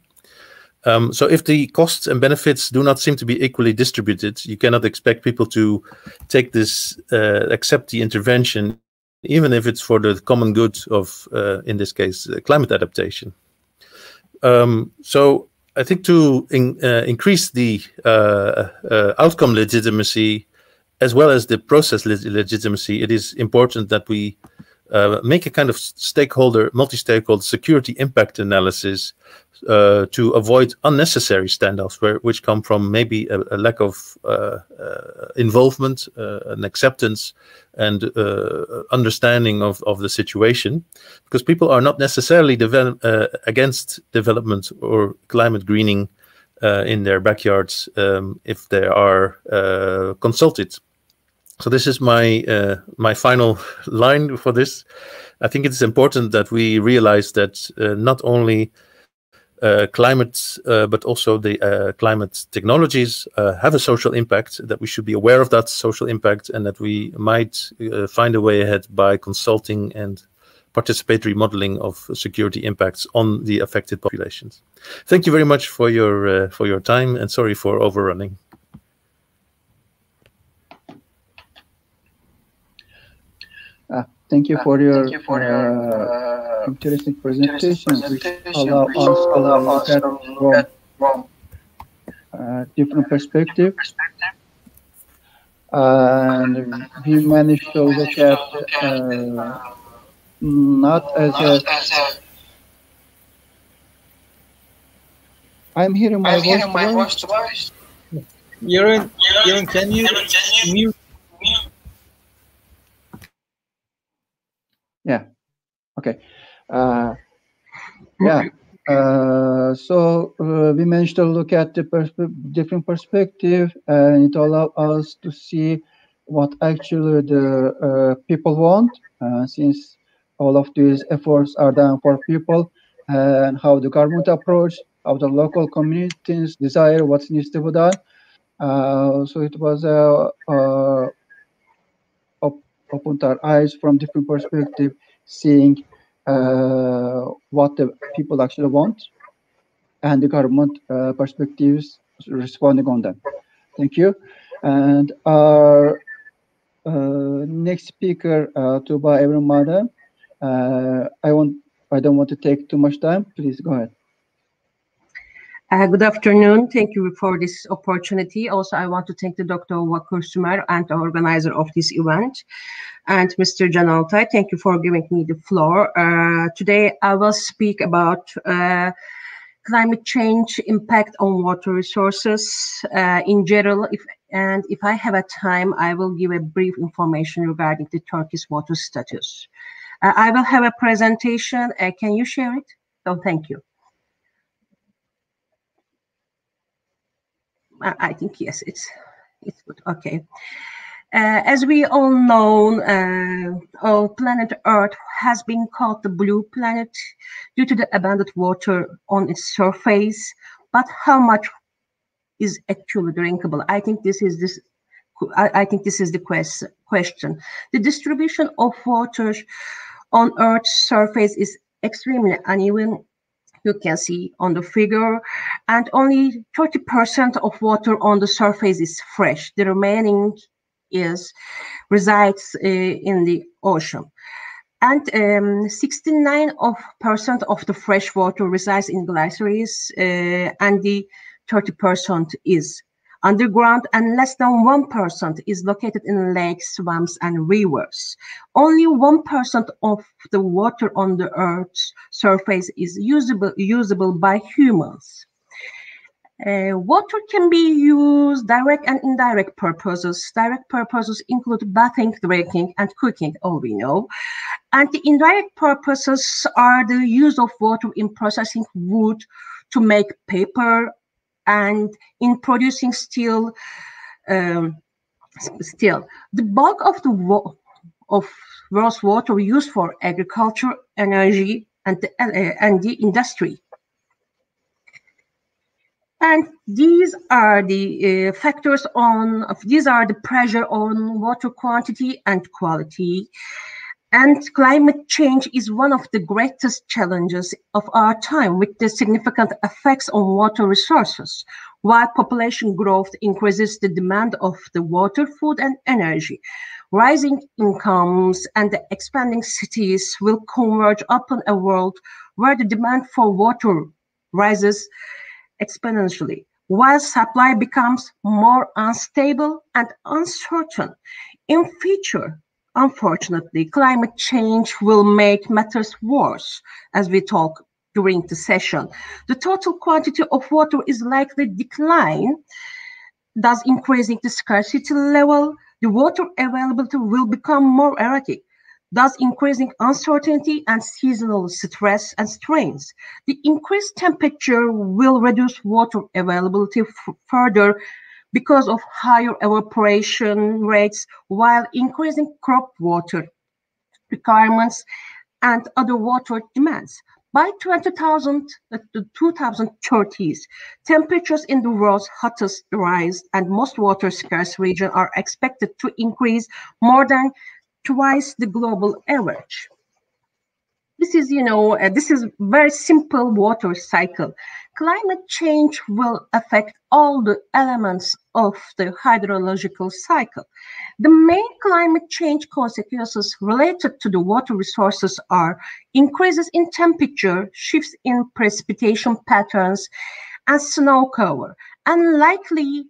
So if the costs and benefits do not seem to be equally distributed, you cannot expect people to take this, accept the intervention, even if it's for the common good of, in this case, climate adaptation. So I think to increase the outcome legitimacy, as well as the process legitimacy, it is important that we make a kind of multi-stakeholder security impact analysis to avoid unnecessary standoffs, which come from maybe a lack of involvement, and acceptance, and understanding of the situation, because people are not necessarily against development or climate greening in their backyards if they are consulted. So this is my final line for this. I think it's important that we realize that not only climate, but also the climate technologies have a social impact, that we should be aware of that social impact, and that we might find a way ahead by consulting and participatory modeling of security impacts on the affected populations. Thank you very much for your time, and sorry for overrunning. Thank you for your interesting presentation, which allow us to look at from different perspectives. And we managed to look at not as a... I'm hearing my voice twice. Jeroen, can you mute? Yeah. Okay. So we managed to look at the different perspective, and it allowed us to see what actually the people want, since all of these efforts are done for people, and how the government approach, how the local communities desire what needs to be done. So it was opened our eyes from different perspectives, seeing what the people actually want, and the government perspectives responding on them. Thank you. And our next speaker, Tuğba, Evrim, Maden. I don't want to take too much time. Please go ahead. Good afternoon. Thank you for this opportunity. Also, I want to thank the Dr. Vakur Sümer and the organizer of this event, and Mr. Zhanaltay. Thank you for giving me the floor. Today, I will speak about climate change impact on water resources in general. If I have a time, I will give a brief information regarding the Turkish water status. I will have a presentation. Can you share it? Oh, thank you. I think yes, it's good. Okay. As we all know, our planet Earth has been called the blue planet due to the abundant water on its surface. But how much is actually drinkable? I think this is the question. The distribution of water on Earth's surface is extremely uneven. You can see on the figure, and only 30% of water on the surface is fresh. The remaining resides in the ocean. And 69% of the fresh water resides in glaciers, and the 30% is underground, and less than 1% is located in lakes, swamps, and rivers. Only 1% of the water on the Earth's surface is usable by humans. Water can be used direct and indirect purposes. Direct purposes include bathing, drinking, and cooking, all we know. And the indirect purposes are the use of water in processing wood to make paper, and in producing steel. The bulk of the world's water used for agriculture, energy, and the industry. And these are the factors on. These are the pressure on water quantity and quality. And climate change is one of the greatest challenges of our time, with the significant effects on water resources. While population growth increases the demand of the water, food, and energy, rising incomes and the expanding cities will converge upon a world where the demand for water rises exponentially, while supply becomes more unstable and uncertain. In future, unfortunately, climate change will make matters worse, as we talk during the session. The total quantity of water is likely to decline, thus increasing the scarcity level. The water availability will become more erratic. thus increasing uncertainty and seasonal stress and strains. The increased temperature will reduce water availability further because of higher evaporation rates, while increasing crop water requirements and other water demands. By 2030s, temperatures in the world's hottest, driest, and most water-scarce region are expected to increase more than twice the global average. This is, this is very simple water cycle. Climate change will affect all the elements of the hydrological cycle. The main climate change consequences related to the water resources are increases in temperature, shifts in precipitation patterns, and snow cover, and likely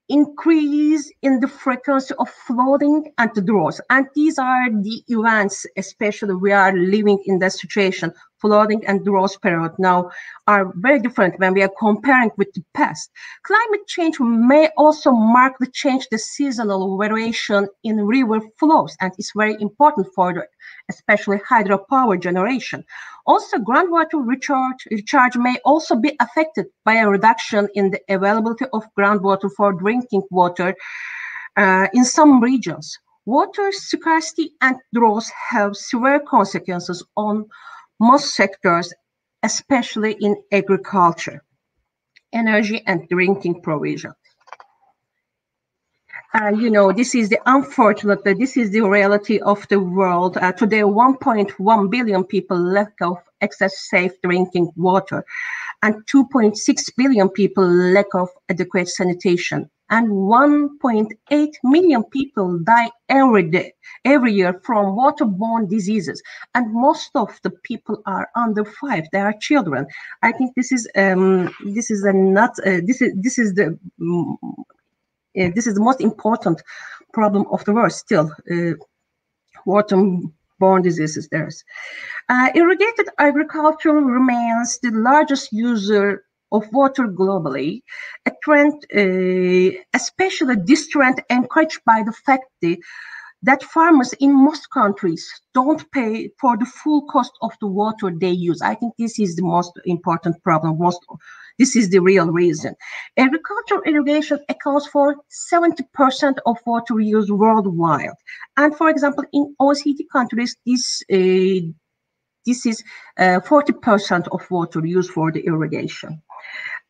increase in the frequency of flooding and droughts. And these are the events, especially we are living in that situation. Flooding and drought period now are very different when we are comparing with the past. Climate change may also mark the change, the seasonal variation in river flows, and it's very important for the especially hydropower generation. Also, groundwater recharge may also be affected by a reduction in the availability of groundwater for drinking water in some regions. Water scarcity and droughts have severe consequences on most sectors, especially in agriculture, energy, and drinking provision. This is unfortunately, this is the reality of the world. Today, 1.1 billion people lack of access safe drinking water, and 2.6 billion people lack of adequate sanitation, and 1.8 million people die every year from waterborne diseases, and most of the people are under 5. They are children. I think this is the most important problem of the world still, waterborne diseases. Irrigated agriculture remains the largest user of water globally, a trend, especially this trend encouraged by the fact that farmers in most countries don't pay for the full cost of the water they use. I think this is the most important problem. This is the real reason. Agricultural irrigation accounts for 70% of water use worldwide. And for example, in OECD countries, this is 40% of water used for the irrigation.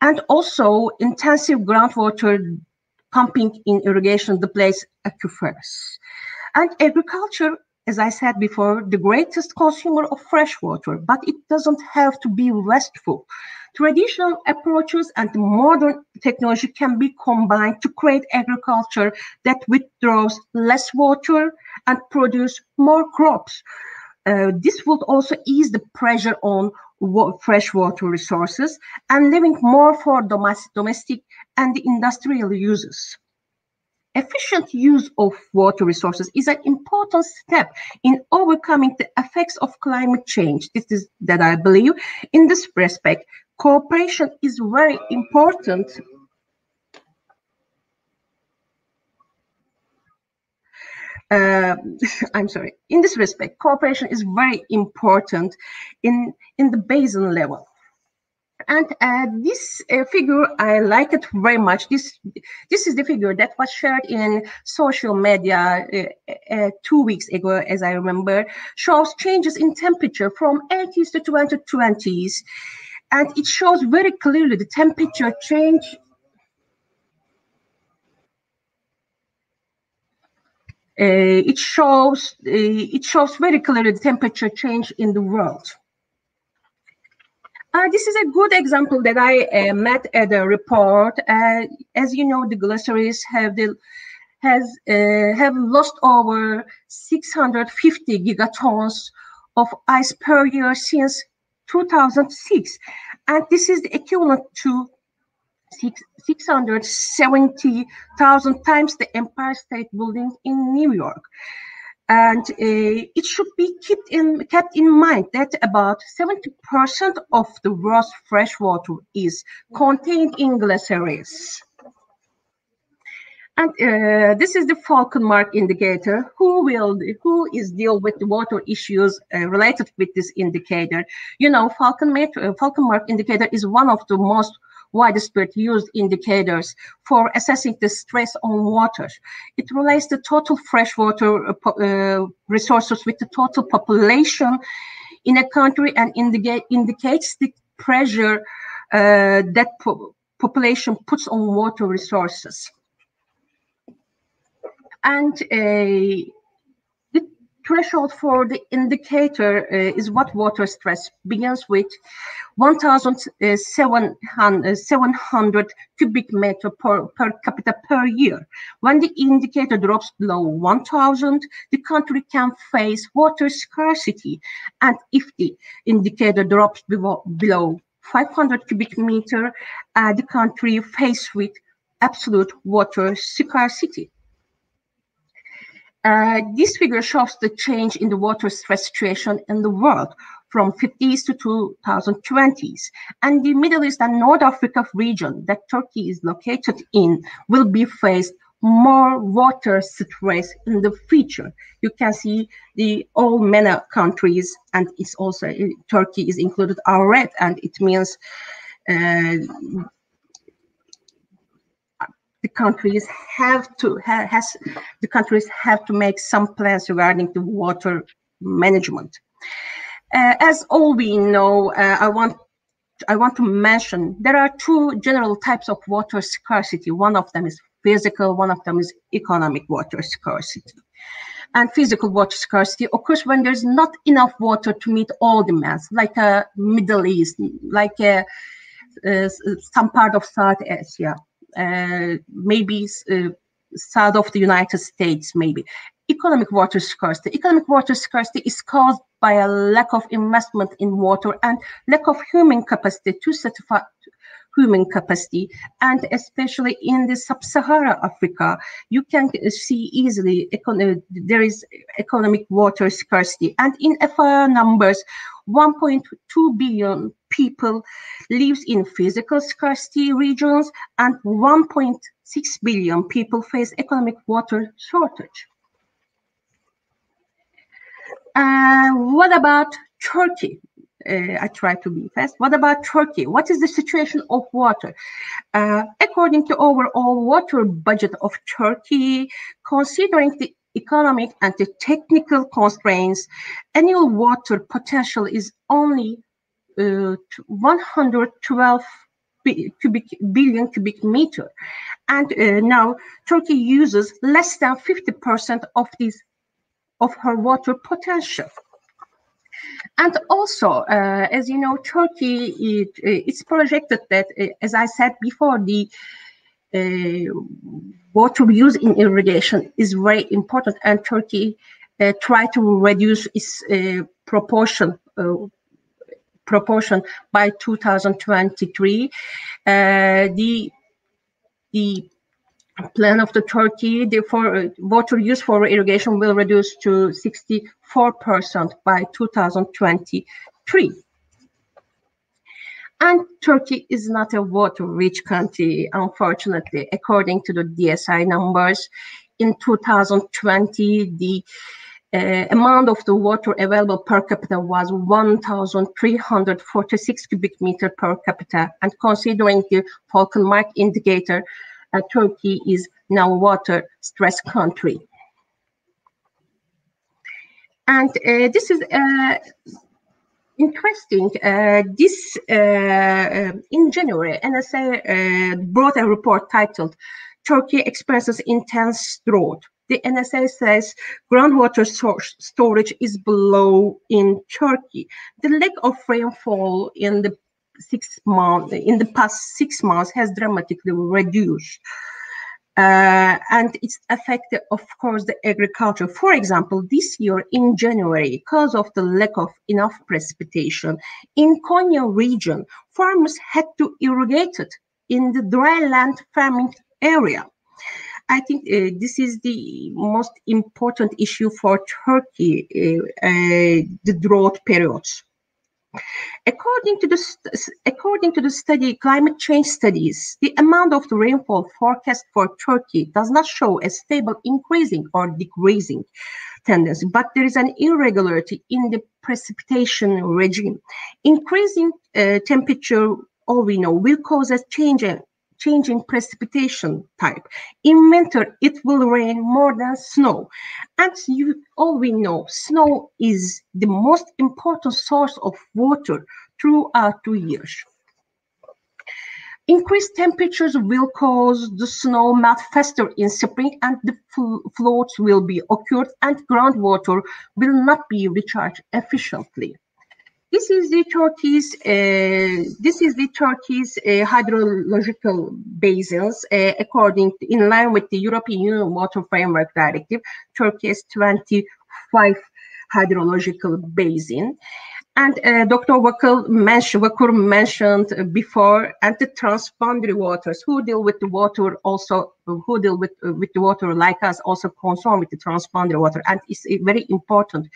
And also intensive groundwater pumping in irrigation depletes aquifers. And agriculture, as I said before, the greatest consumer of fresh water, but it doesn't have to be wasteful. Traditional approaches and modern technology can be combined to create agriculture that withdraws less water and produce more crops. This would also ease the pressure on freshwater resources and leaving more for domestic and industrial uses. Efficient use of water resources is an important step in overcoming the effects of climate change. This is that I believe. In this respect, cooperation is very important. I'm sorry. In this respect, cooperation is very important in the basin level. And this figure, I like it very much. This is the figure that was shared in social media 2 weeks ago, as I remember, shows changes in temperature from 80s to 2020s. And it shows very clearly the temperature change. It shows very clearly the temperature change in the world. This is a good example that I met at a report. As you know, the glaciers have lost over 650 gigatons of ice per year since 2006, and this is the equivalent to 670,000 times the Empire State Building in New York. And it should be kept in mind that about 70% of the world's freshwater is contained in glaciers. And this is the Falcon Mark indicator. Who is deal with the water issues related with this indicator? You know, Falcon Mark indicator is one of the most widespread used indicators for assessing the stress on water. It relates the total freshwater resources with the total population in a country and indicates the pressure that population puts on water resources. And the threshold for the indicator is what water stress begins with 1,700 cubic meter per capita per year. When the indicator drops below 1,000, the country can face water scarcity. And if the indicator drops below 500 cubic meter, the country faced with absolute water scarcity. This figure shows the change in the water stress situation in the world from 50s to 2020s. And the Middle East and North Africa region that Turkey is located in will be faced more water stress in the future. You can see all MENA countries, and it's also Turkey is included, are red, and it means the countries have to make some plans regarding the water management. As all we know, I want to mention there are two general types of water scarcity. One of them is physical, one of them is economic water scarcity. And physical water scarcity occurs when there's not enough water to meet all demands, like a Middle East, like some part of South Asia. Maybe south of the United States, maybe. Economic water scarcity. Economic water scarcity is caused by a lack of investment in water and lack of human capacity to satisfy human capacity. And especially in the sub-Saharan Africa, you can see easily there is economic water scarcity. And in FAO numbers, 1.2 billion people lives in physical scarcity regions, and 1.6 billion people face economic water shortage. What about Turkey? I try to be fast. What about Turkey? What is the situation of water? According to overall water budget of Turkey, considering the economic and the technical constraints, annual water potential is only 112 billion cubic meter. And now Turkey uses less than 50% of her water potential. And also, as you know, Turkey, it's projected that, as I said before, the water use in irrigation is very important, and Turkey try to reduce its proportion by 2023. The plan of the Turkey, therefore, water use for irrigation will reduce to 64% by 2023. And Turkey is not a water-rich country, unfortunately. According to the DSI numbers, in 2020, the amount of the water available per capita was 1,346 cubic meter per capita. And considering the Falcon Mark indicator, Turkey is now a water-stressed country. And this is interesting. In January, NSA brought a report titled "Turkey Experiences Intense Drought." The NSA says groundwater storage is below in Turkey. The lack of rainfall in the past 6 months has dramatically reduced. And it's affected, of course, the agriculture. For example, this year in January, because of the lack of enough precipitation in Konya region, farmers had to irrigate it in the dry land farming area. I think this is the most important issue for Turkey, the drought periods. According to the study, climate change studies, the amount of the rainfall forecast for Turkey does not show a stable increasing or decreasing tendency, but there is an irregularity in the precipitation regime. Increasing temperature, all we know, will cause a change in precipitation type. In winter, it will rain more than snow. And all we know, snow is the most important source of water throughout the year. Increased temperatures will cause the snow melt faster in spring, and the floods will be occurred, and groundwater will not be recharged efficiently. This is the Turkey's hydrological basins, in line with the European Union Water Framework Directive. Turkey has 25 hydrological basin. And Dr. Vakur mentioned before, and the transboundary waters, who deal with the water also, who deal with the water like us, also concerned with the transboundary water, and it's a very important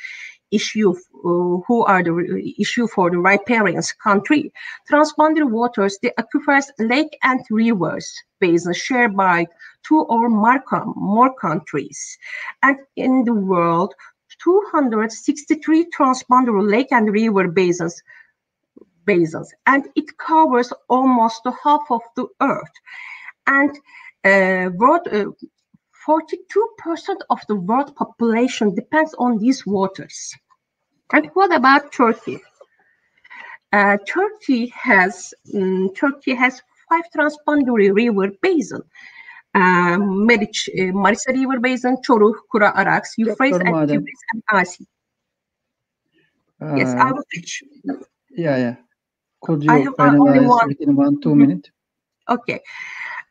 issue. Who are the issue for the riparian country? Transboundary waters, the aquifers, lake and rivers basins shared by 2 or more countries, and in the world, 263 transboundary lake and river basins, and it covers almost half of the earth. And 42% of the world population depends on these waters. And what about Turkey? Turkey has 5 transboundary river basins. Marisa River Basin, Çoruh, Kura, Arax, Euphrates, and Tigris, and Asi. Yes, I will teach. Yeah. Could you finalize within 1-2 minutes? Okay.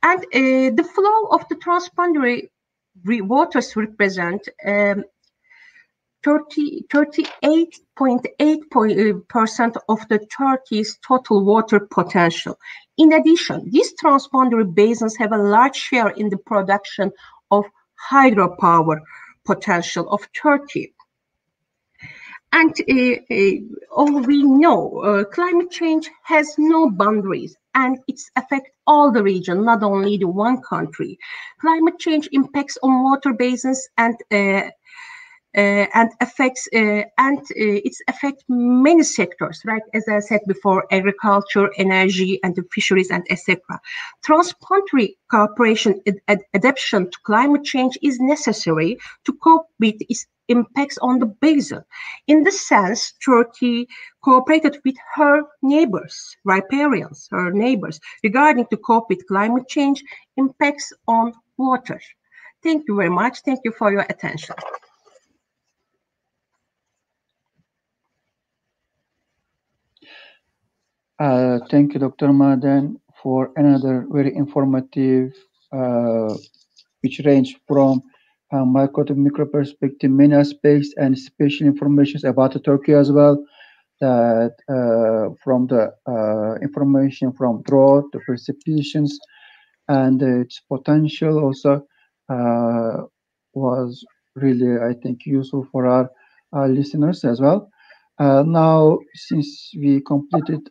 And the flow of the transboundary waters represent 38.8% of the Turkey's total water potential. In addition, these transboundary basins have a large share in the production of hydropower potential of Turkey. And all we know, climate change has no boundaries, and it affects all the region, not only the one country. Climate change impacts on water basins and it affects many sectors, right? As I said before, agriculture, energy, and the fisheries, and etc. Transboundary cooperation adaptation to climate change is necessary to cope with its impacts on the basin. In this sense, Turkey cooperated with her neighbors, riparians, her neighbors, regarding to cope with climate change impacts on water. Thank you very much. Thank you for your attention. Thank you, Dr. Maden, for another very informative, which range from micro to micro perspective, many aspects, and special information about Turkey as well. That from the information from drought, the precipitations, and its potential also was really, I think, useful for our listeners as well. Now, since we completed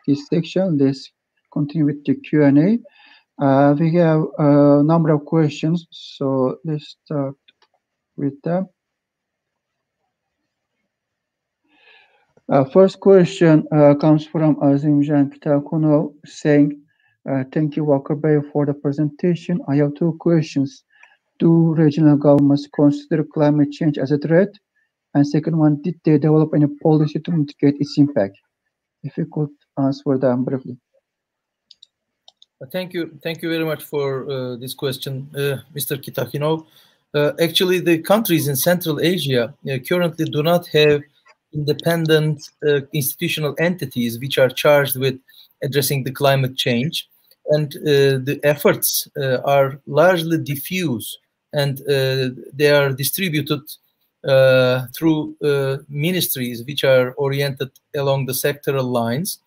this section, let's continue with the Q&A. We have a number of questions, so let's start with them. First question comes from Azimjan Kitakunov saying, thank you, Vakur Bey, for the presentation. I have 2 questions. Do regional governments consider climate change as a threat? And second one, did they develop any policy to mitigate its impact? If you could answer them briefly. Thank you very much for this question, Mr. Kitakunov. Actually, the countries in Central Asia currently do not have independent institutional entities which are charged with addressing the climate change, and the efforts are largely diffuse, and they are distributed through ministries which are oriented along the sectoral lines.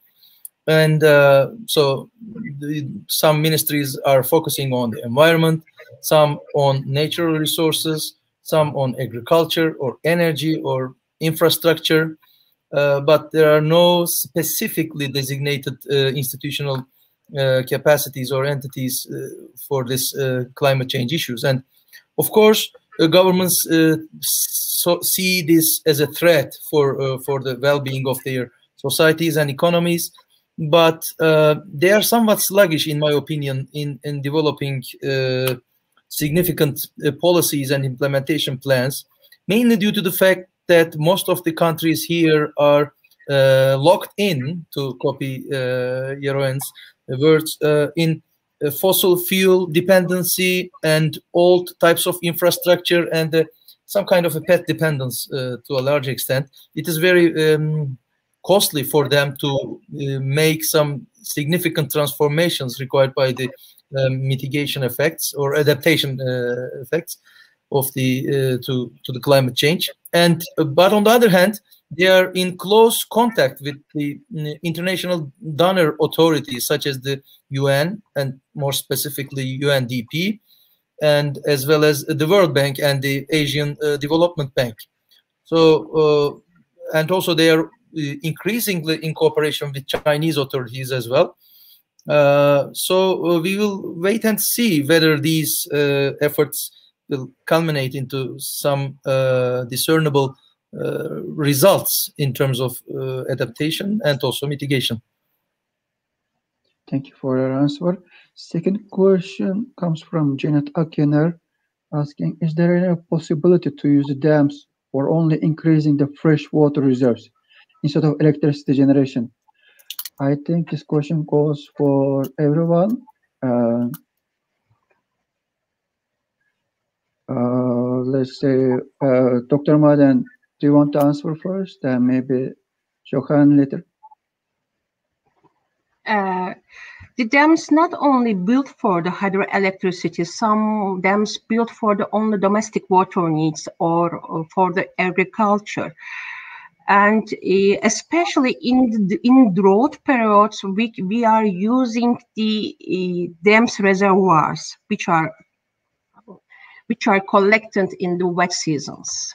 And so some ministries are focusing on the environment, some on natural resources, some on agriculture or energy or infrastructure, but there are no specifically designated institutional capacities or entities for this climate change issues. And of course, governments see this as a threat for the well-being of their societies and economies, but they are somewhat sluggish, in my opinion, in developing significant policies and implementation plans, mainly due to the fact that most of the countries here are locked in, to copy Jeroen's words, in fossil fuel dependency and old types of infrastructure and some kind of a pet dependence to a large extent. It is very costly for them to make some significant transformations required by the mitigation effects or adaptation effects of the to the climate change. And but on the other hand, they are in close contact with the international donor authorities such as the UN and more specifically UNDP, and as well as the World Bank and the Asian Development Bank. So and also they are increasingly in cooperation with Chinese authorities as well. So we will wait and see whether these efforts will culminate into some discernible results in terms of adaptation and also mitigation. Thank you for your answer. Second question comes from Janet Akyener, asking, is there any possibility to use the dams for only increasing the fresh water reserves instead of electricity generation? I think this question goes for everyone. Let's say, Dr. Maden, do you want to answer first? And maybe Jeroen later. The dams not only built for the hydroelectricity, some dams built for the only domestic water needs or for the agriculture. And especially in drought periods, we are using the dams reservoirs, which are collected in the wet seasons.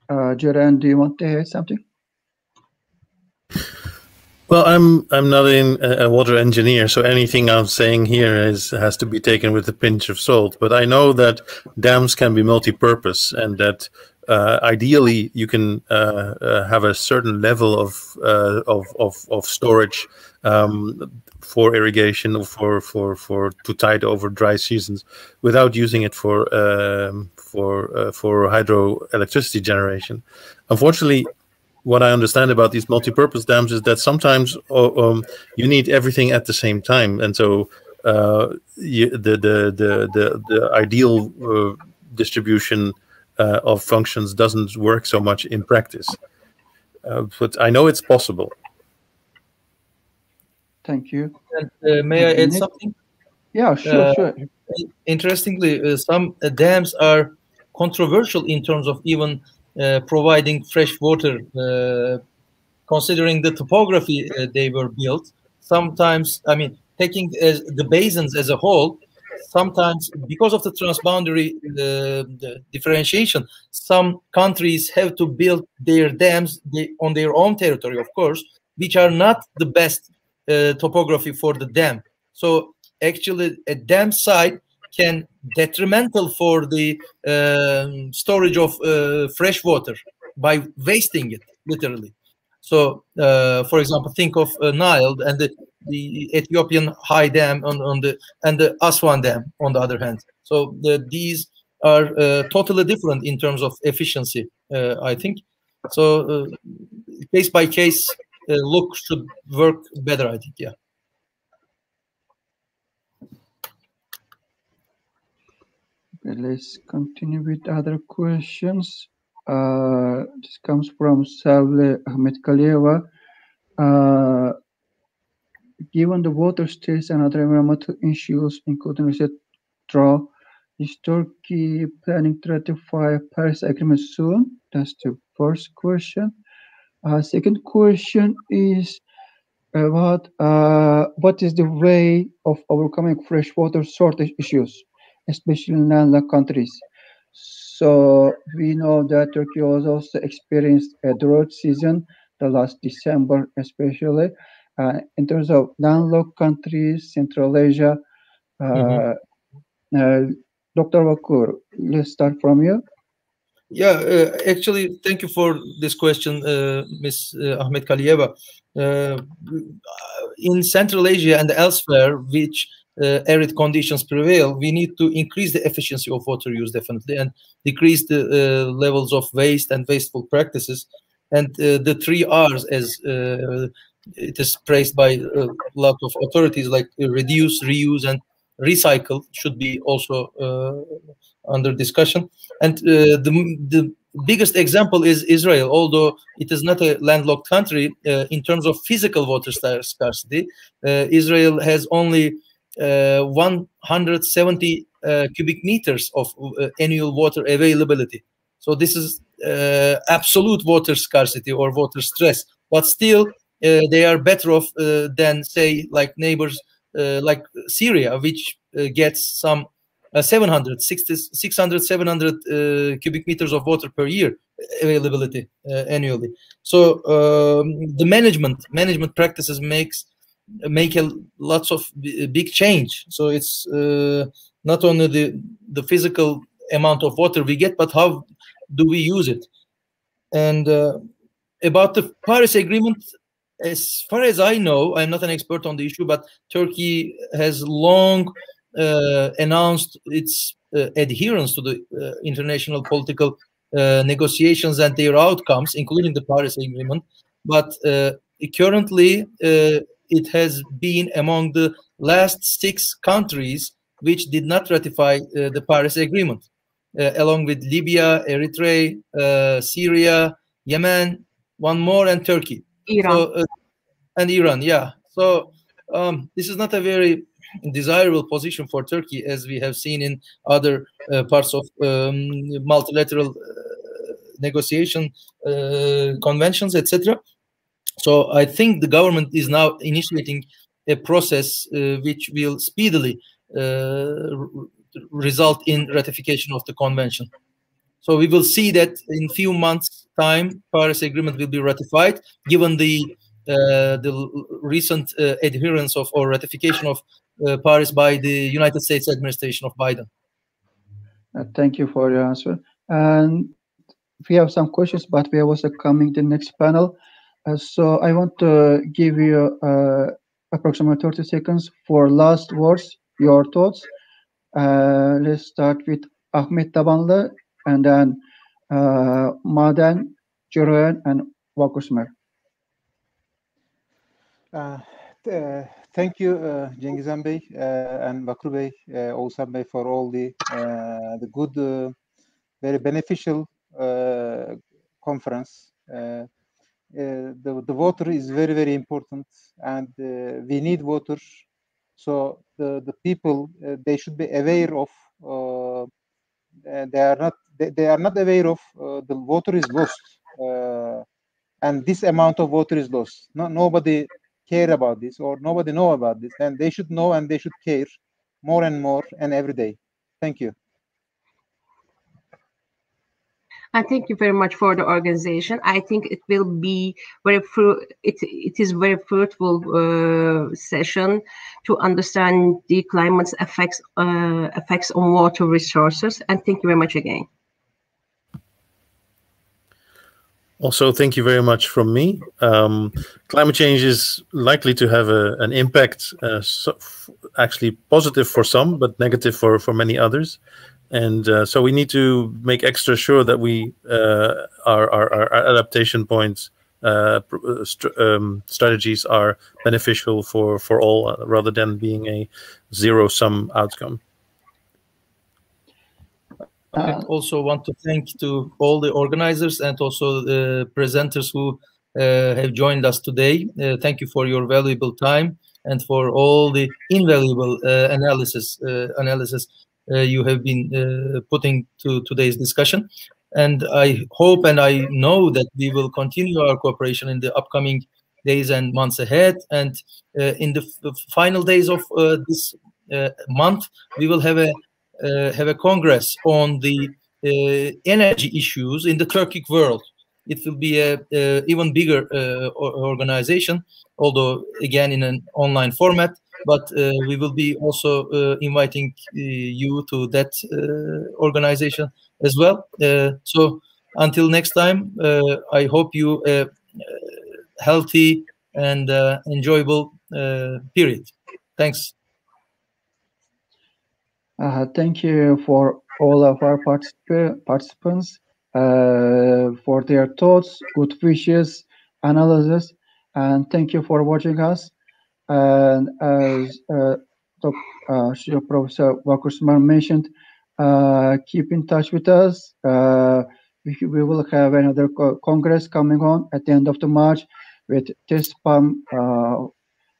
Jeroen, do you want to add something? Well, I'm not a water engineer, so anything I'm saying here has to be taken with a pinch of salt. But I know that dams can be multi-purpose, and that ideally you can have a certain level of storage for irrigation or for to tide over dry seasons without using it for hydroelectricity generation. Unfortunately, what I understand about these multi-purpose dams is that sometimes you need everything at the same time, and so the ideal distribution of functions doesn't work so much in practice. But I know it's possible. Thank you. And, may I add something? Yeah, sure. Interestingly, some dams are controversial in terms of even providing fresh water, considering the topography they were built. Sometimes, I mean, taking the basins as a whole, sometimes because of the transboundary the differentiation, some countries have to build their dams on their own territory, of course, which are not the best topography for the dam. So actually a dam site can detrimental for the storage of fresh water by wasting it, literally. So, for example, think of Nile and the Ethiopian High Dam and the Aswan Dam on the other hand. So these are totally different in terms of efficiency, I think. So case by case, look should work better, I think. Yeah. Okay, let's continue with other questions. This comes from Savle Ahmet Kaleva. Given the water stress and other environmental issues, including recent drought, is Turkey planning to ratify Paris Agreement soon? That's the first question. Second question is about what is the way of overcoming freshwater shortage issues, especially in landlocked countries? So we know that Turkey was also experienced a drought season, the last December especially. In terms of landlocked countries, Central Asia, Dr. Vakur, let's start from you. Yeah, actually, thank you for this question, Ms. Ahmet Kaliyeva. In Central Asia and elsewhere, which arid conditions prevail, we need to increase the efficiency of water use, definitely, and decrease the levels of waste and wasteful practices. And the 3 R's, as it is praised by a lot of authorities, like reduce, reuse, and recycle, should be also under discussion. And the biggest example is Israel. Although it is not a landlocked country, in terms of physical water scarcity, Israel has only 170 cubic meters of annual water availability. So this is absolute water scarcity or water stress. But still, they are better off than, say, like neighbors like Syria, which gets some 700 cubic meters of water per year availability annually. So the management practices make a lots of big change. So it's not only the physical amount of water we get, but how do we use it? And about the Paris Agreement, as far as I know, I'm not an expert on the issue, but Turkey has long announced its adherence to the international political negotiations and their outcomes, including the Paris Agreement. But currently, it has been among the last 6 countries which did not ratify the Paris Agreement, along with Libya, Eritrea, Syria, Yemen, one more, and Turkey. Iran. So, and Iran, yeah. So this is not a very desirable position for Turkey, as we have seen in other parts of multilateral negotiation conventions, etc. So I think the government is now initiating a process which will speedily result in ratification of the convention. So we will see that in few months' time, Paris Agreement will be ratified, given the recent adherence of or ratification of Paris by the United States administration of Biden. Thank you for your answer. And we have some questions, but we are also coming to the next panel. So I want to give you approximately 30 seconds for last words, your thoughts. Let's start with Ahmet Tabanlı, and then Maden, Jeroen, and Vakur Sümer. Thank you, Zhengizkhan Bey and Vakur Bey, Oğuzhan Bey, for all the good, very beneficial conference. The water is very, very important, and we need water. So the people, they should be aware of. They are not aware of the water is lost, and this amount of water is lost. Nobody care about this, or nobody know about this, and they should know, and they should care more and more and every day. Thank you. And thank you very much for the organization. I think it will be very it is very fruitful session to understand the climate's effects on water resources. And thank you very much again. Also, thank you very much from me. Climate change is likely to have an impact, actually positive for some, but negative for many others. And so we need to make extra sure that our adaptation points, strategies are beneficial for all, rather than being a zero-sum outcome. I also want to thank to all the organizers and also the presenters who have joined us today. Thank you for your valuable time and for all the invaluable analysis you have been putting to today's discussion. And I hope and I know that we will continue our cooperation in the upcoming days and months ahead. And in the final days of this month, we will have a congress on the energy issues in the Turkic world. It will be a even bigger organization, although again in an online format. But we will be also inviting you to that organization as well. So until next time, I hope you a healthy and enjoyable period. Thanks. Thank you for all of our participants for their thoughts, good wishes, analysis, and thank you for watching us. And as Professor Vakur mentioned, keep in touch with us. We will have another congress coming on at the end of the March with TESPAM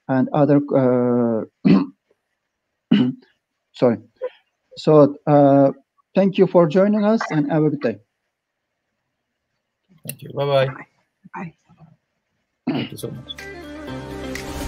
and other. Sorry. So thank you for joining us and have a good day. Thank you. Bye-bye. Bye. Thank you so much.